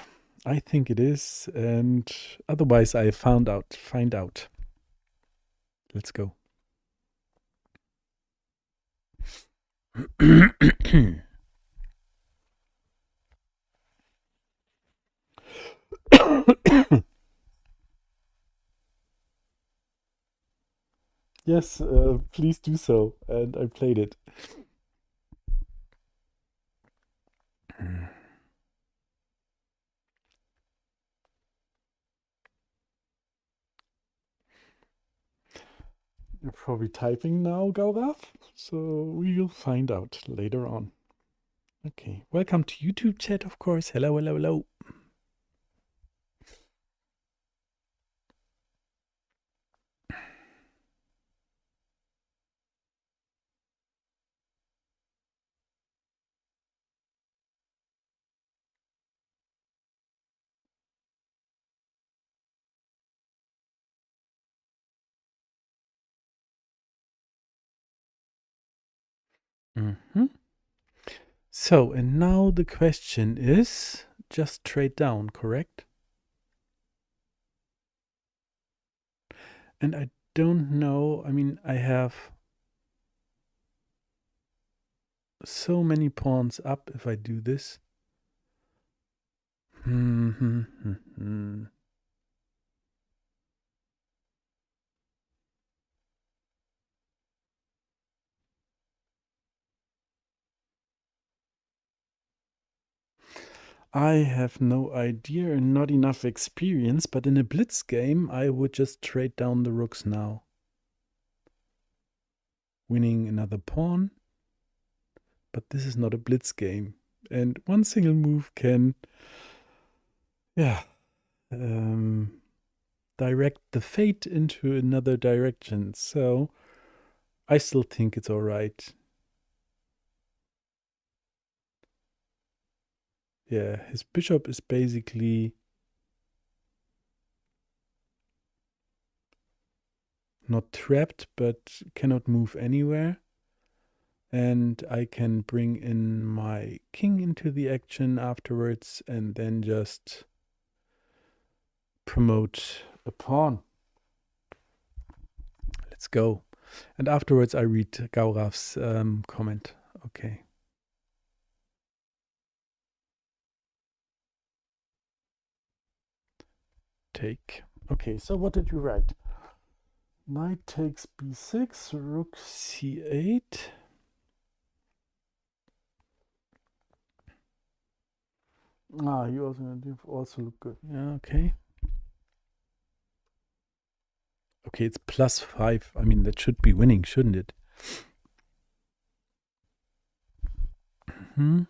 Speaker 1: I think it is, and otherwise I find out. Let's go. Yes, please do so. And I played it. You're probably typing now, Gaurav, so we'll find out later on. Okay, welcome to YouTube chat, of course. Hello, hello, hello. Hmm. So, and now the question is just trade down, correct? And I don't know. I mean, I have so many pawns up if I do this. I have no idea and not enough experience, but in a blitz game, I would just trade down the rooks now. Winning another pawn. But this is not a blitz game. And one single move can, yeah, direct the fate into another direction. So I still think it's all right. Yeah, his bishop is basically not trapped, but cannot move anywhere. And I can bring in my king into the action afterwards and then just promote a pawn. Let's go. And afterwards, I read Gaurav's comment. Okay. Take. Okay, so what did you write? Knight takes b6, rook c8. Ah, you also look good. Yeah, okay. Okay, it's +5. I mean, that should be winning, shouldn't it? Hmm.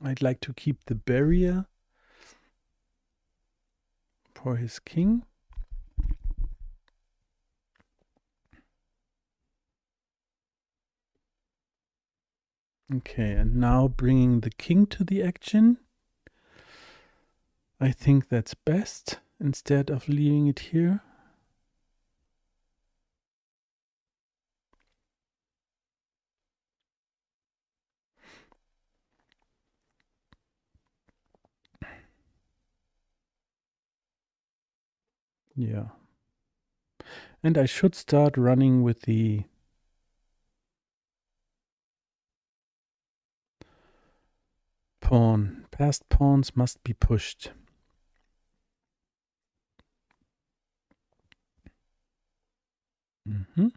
Speaker 1: I'd like to keep the barrier for his king. Okay, and now bringing the king to the action. I think that's best instead of leaving it here. Yeah. And I should start running with the pawn. Past pawns must be pushed. Mm-hmm.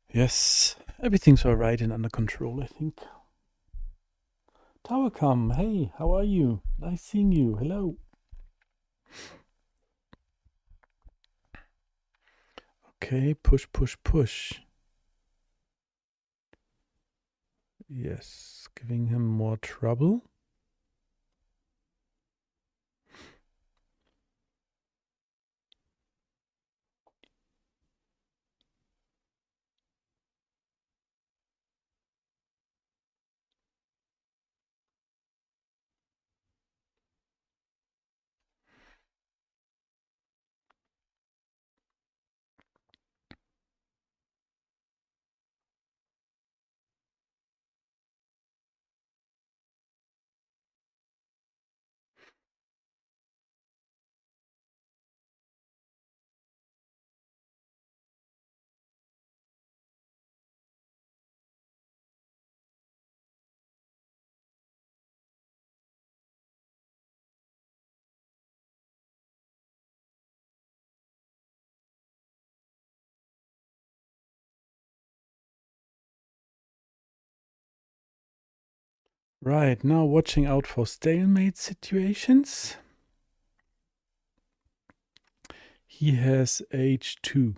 Speaker 1: Yes, everything's all right and under control, I think. Tawakam, hey, how are you? Nice seeing you. Hello. Okay, push, push, push. Yes, giving him more trouble. Right, now watching out for stalemate situations. He has H2.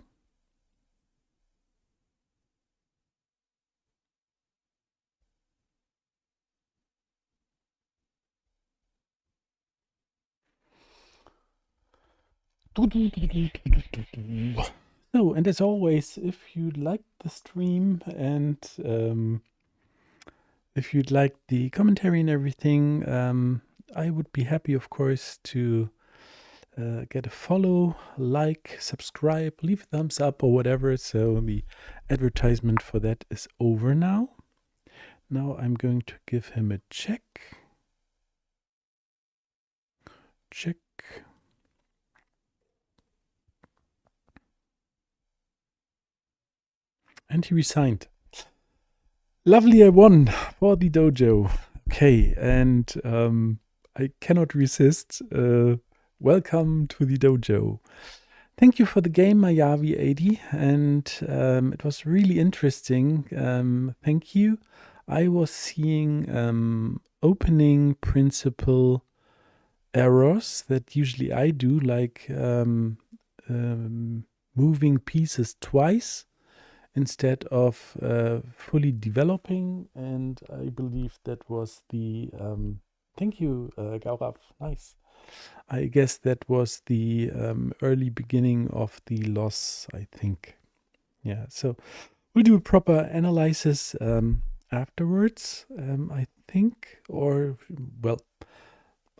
Speaker 1: So, and as always, if you like the stream and if you'd like the commentary and everything, I would be happy, of course, to get a follow, like, subscribe, leave a thumbs up or whatever. So the advertisement for that is over now. Now I'm going to give him a check. Check. And he resigned. Lovely, I won for the dojo. Okay, and I cannot resist. Welcome to the dojo. Thank you for the game, Mayavi80, and it was really interesting. Thank you. I was seeing opening principle errors that usually I do, like moving pieces twice instead of fully developing. And I believe that was the thank you, Gaurav. Nice. I guess that was the early beginning of the loss, I think. Yeah, so we'll do a proper analysis afterwards, I think. Or, well,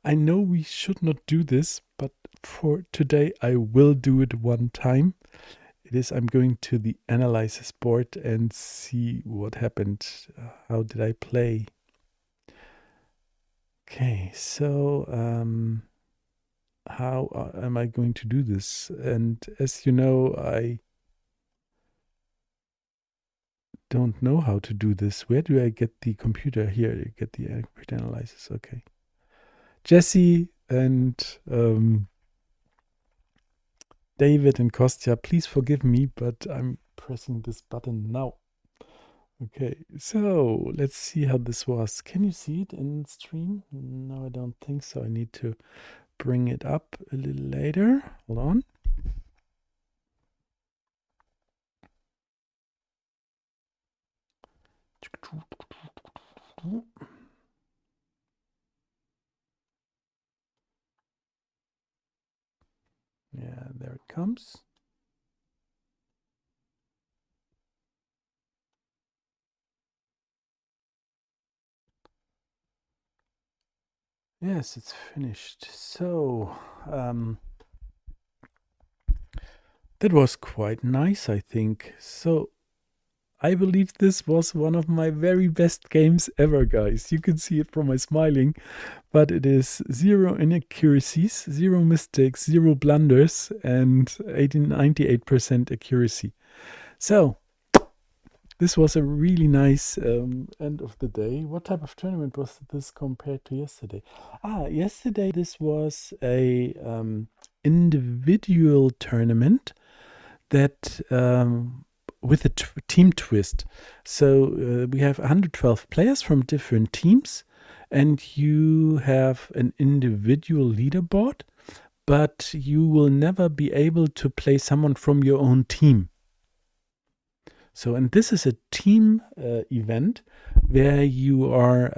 Speaker 1: I know we should not do this, but for today I will do it one time. It is I'm going to the analysis board and see what happened. How did I play? Okay, so how am I going to do this? And as you know, I don't know how to do this. Where do I get the computer? Here, you get the computer analysis. Okay. Jesse and David and Kostya, please forgive me, but I'm pressing this button now. Okay, so let's see how this was. Can you see it in stream? No, I don't think so. I need to bring it up a little later. Hold on. Yeah, there it comes. Yes, it's finished. So, that was quite nice, I think. So, I believe this was one of my very best games ever, guys. You can see it from my smiling, but it is 0 inaccuracies, 0 mistakes, 0 blunders, and 98% accuracy. So, this was a really nice end of the day. What type of tournament was this compared to yesterday? Yesterday this was a individual tournament that with a team twist. So we have 112 players from different teams, and you have an individual leaderboard, but you will never be able to play someone from your own team. So, and this is a team event where you are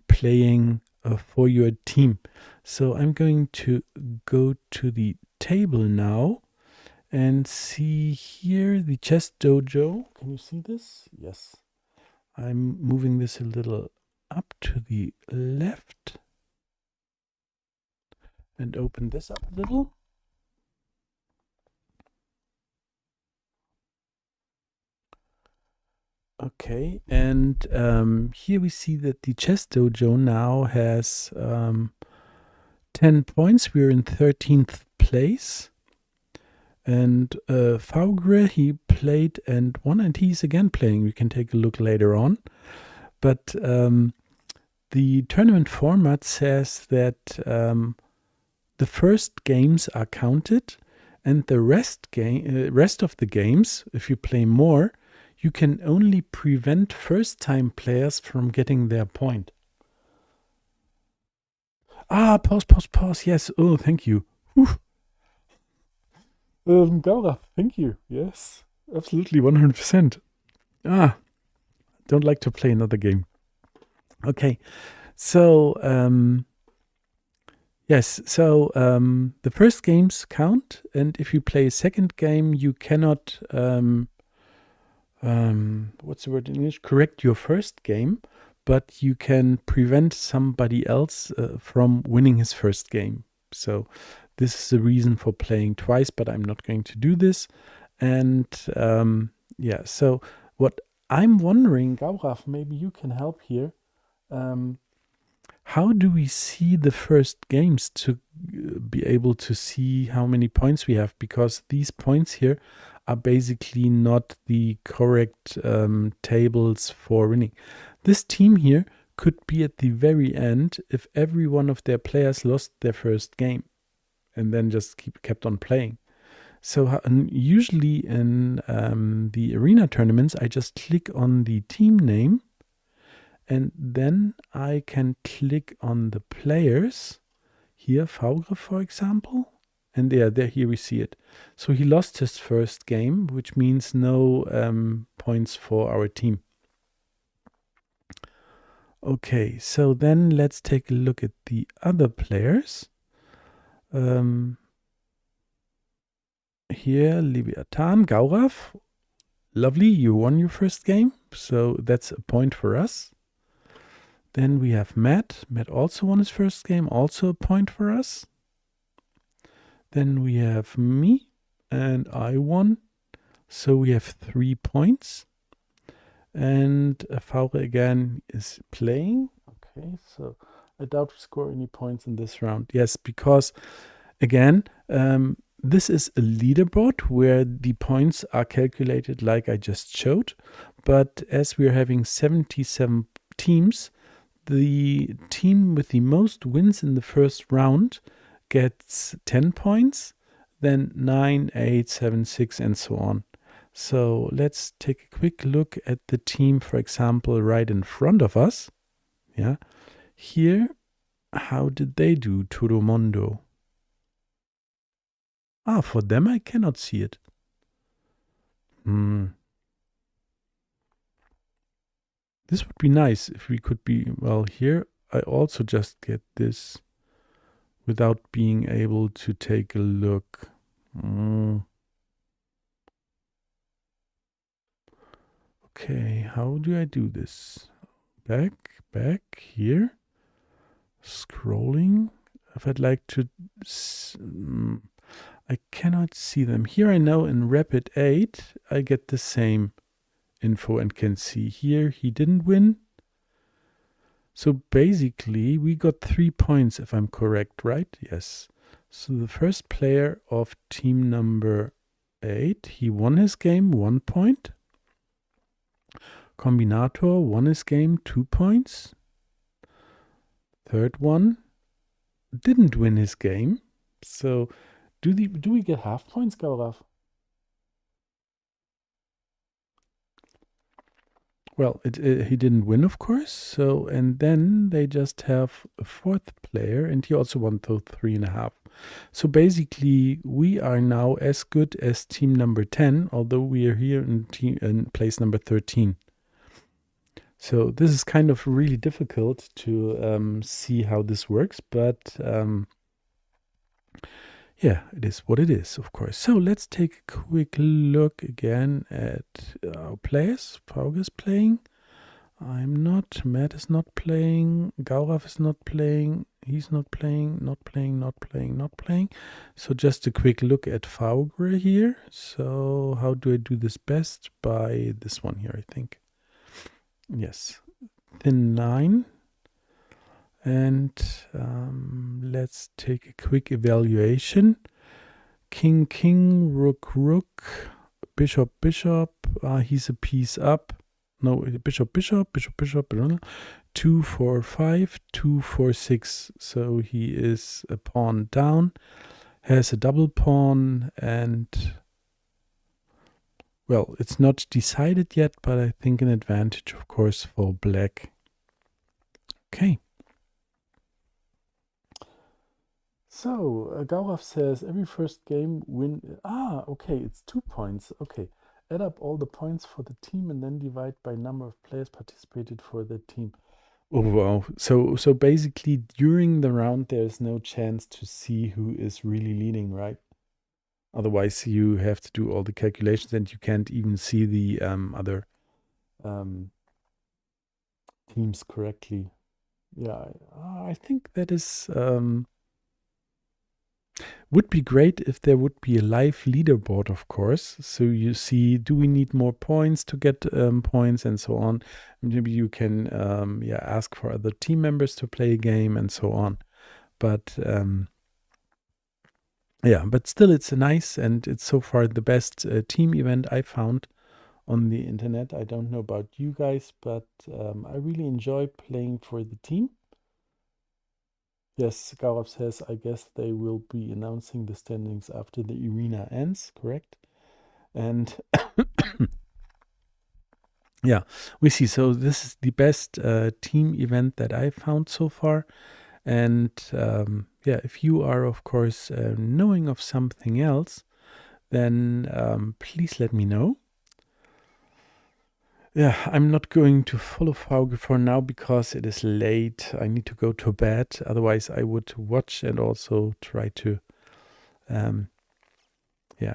Speaker 1: playing for your team. So I'm going to go to the table now and see here the chess dojo. Can you see this? Yes. I'm moving this a little up to the left and open this up a little. Okay, and here we see that the chess dojo now has 10 points. We're in 13th place. And Faugre, he played and won, and he's again playing. We can take a look later on. But the tournament format says that the first games are counted, and the rest of the games, if you play more, you can only prevent first-time players from getting their point. Pause. Yes. Oh, thank you. Gaura, thank you. Yes, absolutely, 100%. Don't like to play another game. Okay, so yes, so the first games count, and if you play a second game, you cannot what's the word in English? Correct your first game, but you can prevent somebody else from winning his first game. So this is the reason for playing twice, but I'm not going to do this. And yeah, so what I'm wondering, Gaurav, maybe you can help here. How do we see the first games to be able to see how many points we have? Because these points here are basically not the correct tables for winning. This team here could be at the very end if every one of their players lost their first game and then just kept on playing. So usually in the arena tournaments, I just click on the team name, and then I can click on the players. Here, Faugre, for example. And there, here we see it. So he lost his first game, which means no points for our team. Okay, so then let's take a look at the other players. Here, Leviathan, Gaurav. Lovely, you won your first game. So that's a point for us. Then we have Matt. Matt also won his first game, also a point for us. Then we have me, and I won. So we have 3 points. And Faure again is playing. Okay, so I doubt we score any points in this round. Yes, because again, this is a leaderboard where the points are calculated like I just showed. But as we're having 77 teams, the team with the most wins in the first round gets 10 points, then 9, 8, 7, 6, and so on. So let's take a quick look at the team, for example, right in front of us. Yeah. Here, how did they do, Turomondo? For them I cannot see it. This would be nice if we could be, well, here I also just get this without being able to take a look. Okay, how do I do this? Back here. Scrolling. If I'd like to, I cannot see them. Here I know in Rapid 8, I get the same info and can see here he didn't win. So basically we got 3 points if I'm correct, right? Yes. So the first player of team number 8, he won his game, 1 point. Combinator won his game, 2 points. Third one didn't win his game. So do we get half points, Gaurav? Well, he didn't win, of course. So, and then they just have a fourth player, and he also won to 3.5. So basically, we are now as good as team number 10, although we are here in place number 13. So this is kind of really difficult to see how this works, but yeah, it is what it is, of course. So let's take a quick look again at our players. Paug is playing. I'm not. Matt is not playing. Gaurav is not playing. He's not playing. Not playing. Not playing. Not playing. So just a quick look at Faugre here. So how do I do this best? By this one here, I think. Yes. Thin line. And let's take a quick evaluation. King, king, rook, rook, bishop, bishop. He's a piece up. No, bishop, bishop, bishop, bishop. 2, 4, 5, 2, 4, 6. So he is a pawn down. Has a double pawn and... Well, it's not decided yet, but I think an advantage, of course, for black. Okay. So, Gaurav says every first game win. Okay, it's 2 points. Okay. Add up all the points for the team and then divide by number of players participated for the team. Oh, wow. So basically, during the round, there's no chance to see who is really leading, right? Otherwise, you have to do all the calculations and you can't even see the other teams correctly. Yeah, I think that is would be great if there would be a live leaderboard, of course. So you see, do we need more points to get points and so on. Maybe you can ask for other team members to play a game and so on. But but still it's nice and it's so far the best team event I found on the internet. I don't know about you guys, but I really enjoy playing for the team. Yes, Gaurav says, I guess they will be announcing the standings after the arena ends, correct? And yeah, we see. So this is the best team event that I found so far. And if you are, of course, knowing of something else, then please let me know. Yeah, I'm not going to follow Fauge for now because it is late. I need to go to bed. Otherwise, I would watch and also try to,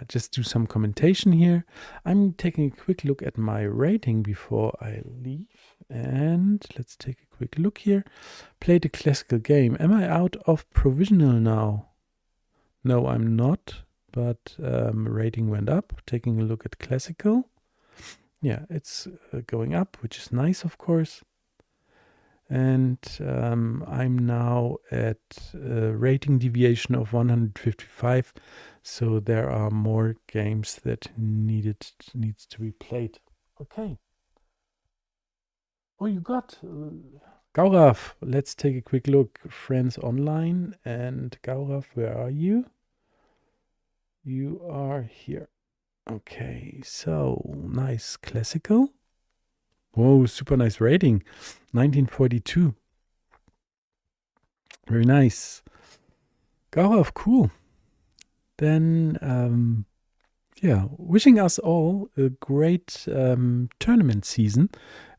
Speaker 1: just do some commentation here. I'm taking a quick look at my rating before I leave. And let's take a quick look here. Played a classical game. Am I out of provisional now? No, I'm not. But rating went up. Taking a look at classical. Yeah, it's going up, which is nice, of course. And I'm now at a rating deviation of 155. So there are more games that needs to be played. Okay. Oh, you got Gaurav. Let's take a quick look. Friends online. And Gaurav, where are you? You are here. Okay, so nice classical. Whoa, super nice rating. 1942. Very nice. Gaurav, cool. Then, wishing us all a great tournament season.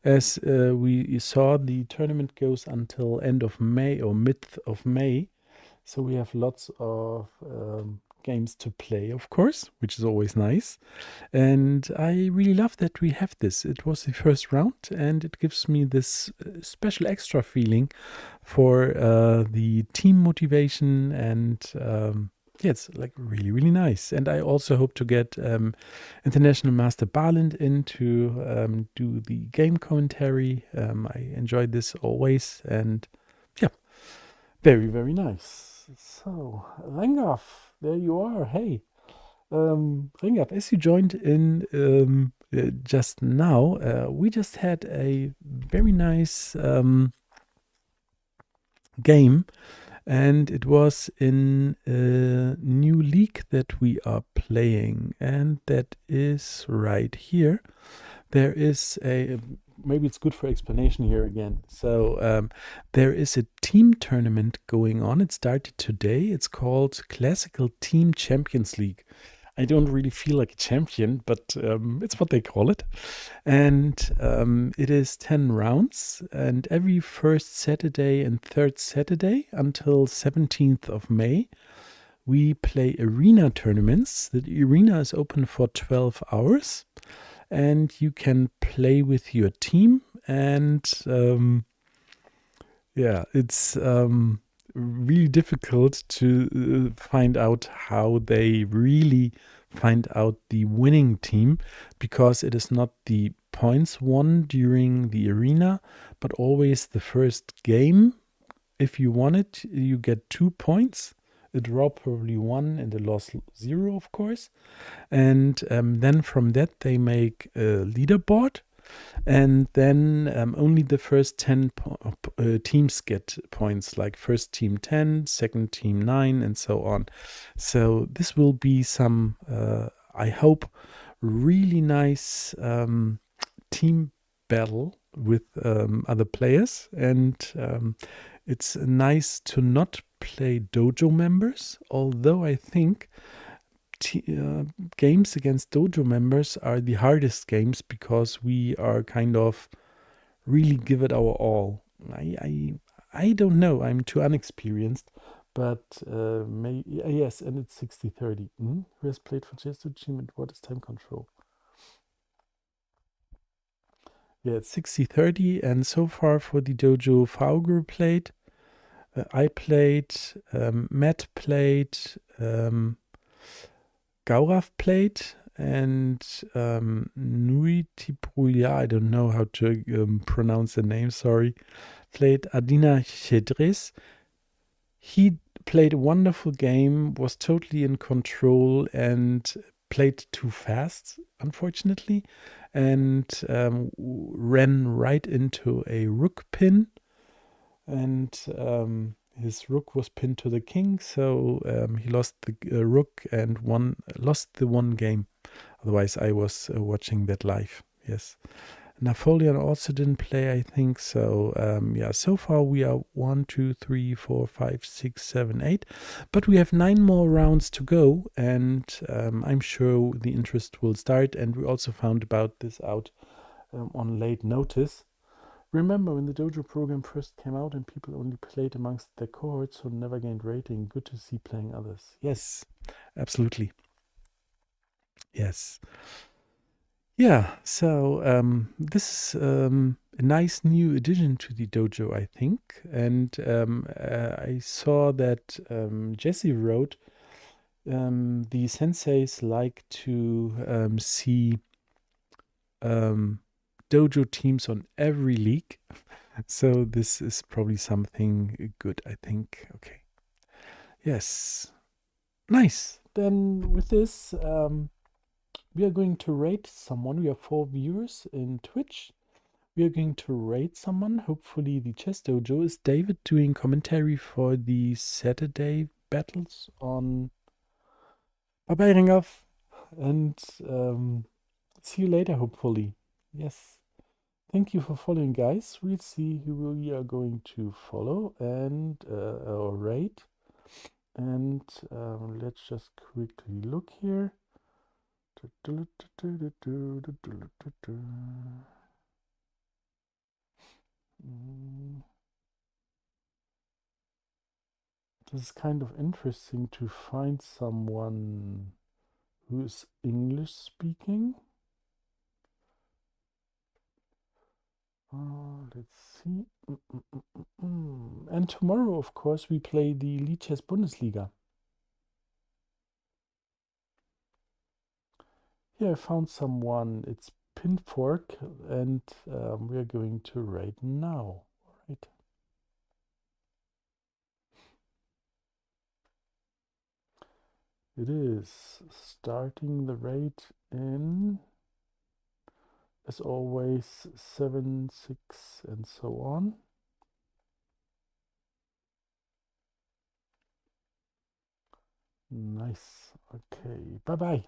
Speaker 1: As we saw, the tournament goes until end of May or mid of May. So we have lots of games to play, of course, which is always nice. And I really love that we have this. It was the first round, and it gives me this special extra feeling for the team motivation. And it's like really, really nice. And I also hope to get International Master Barland in to do the game commentary. I enjoyed this always. And yeah, very, very nice. So, Rengaf, there you are. Hey, Rengaf, as you joined in just now, we just had a very nice game, and it was in a new league that we are playing, and that is right here. There is a maybe it's good for explanation here again. So there is a team tournament going on. It started today. It's called Classical Team Champions League. I don't really feel like a champion, but it's what they call it. And it is 10 rounds. And every first Saturday and third Saturday until 17th of May, we play arena tournaments. The arena is open for 12 hours. And you can play with your team. And yeah, it's really difficult to find out how they really find out the winning team, because it is not the points won during the arena, but always the first game. If you won it, you get 2 points. A draw probably 1 and a loss 0, of course. And then from that they make a leaderboard. And then only the first 10 teams get points, like first team 10, second team 9, and so on. So this will be some, I hope, really nice team battle with other players. And it's nice to not play dojo members, although I think games against dojo members are the hardest games, because we are kind of really give it our all. I don't know. I'm too unexperienced, but yes, and it's 60-30. Who has played for chess to team and what is time control? Yeah, it's 60-30, and so far for the dojo, Fauger played, I played, Matt played, Gaurav played, and Nui Tipruya, I don't know how to pronounce the name, sorry, played Adina Chedres. He played a wonderful game, was totally in control, and played too fast, unfortunately, and ran right into a rook pin. And his rook was pinned to the king, so he lost the rook and lost the one game. Otherwise, I was watching that live. Yes, Napoleon also didn't play, I think. So yeah, so far we are 1, 2, 3, 4, 5, 6, 7, 8, but we have 9 more rounds to go, and I'm sure the interest will start. And we also found about this out on late notice. Remember when the dojo program first came out and people only played amongst their cohorts who never gained rating? Good to see playing others. Yes, absolutely. Yes. Yeah, so this is a nice new addition to the dojo, I think. And I saw that Jesse wrote the senseis like to see dojo teams on every league. So this is probably something good, I think. Okay. Yes. Nice. Then with this, we are going to rate someone. We have 4 viewers in Twitch. We are going to rate someone. Hopefully the Chess Dojo. Is David doing commentary for the Saturday battles on Bye-bye, Ringhoff. And see you later, hopefully. Yes. Thank you for following, guys. We'll see who we are going to follow and or rate. And let's just quickly look here. This is kind of interesting to find someone who is English speaking. Let's see. And tomorrow, of course, we play the Lichess Bundesliga. Here I found someone. It's Pinfork, and we are going to rate now. Right. It is starting the rate in, as always, 7, 6, and so on. Nice. Okay. Bye bye.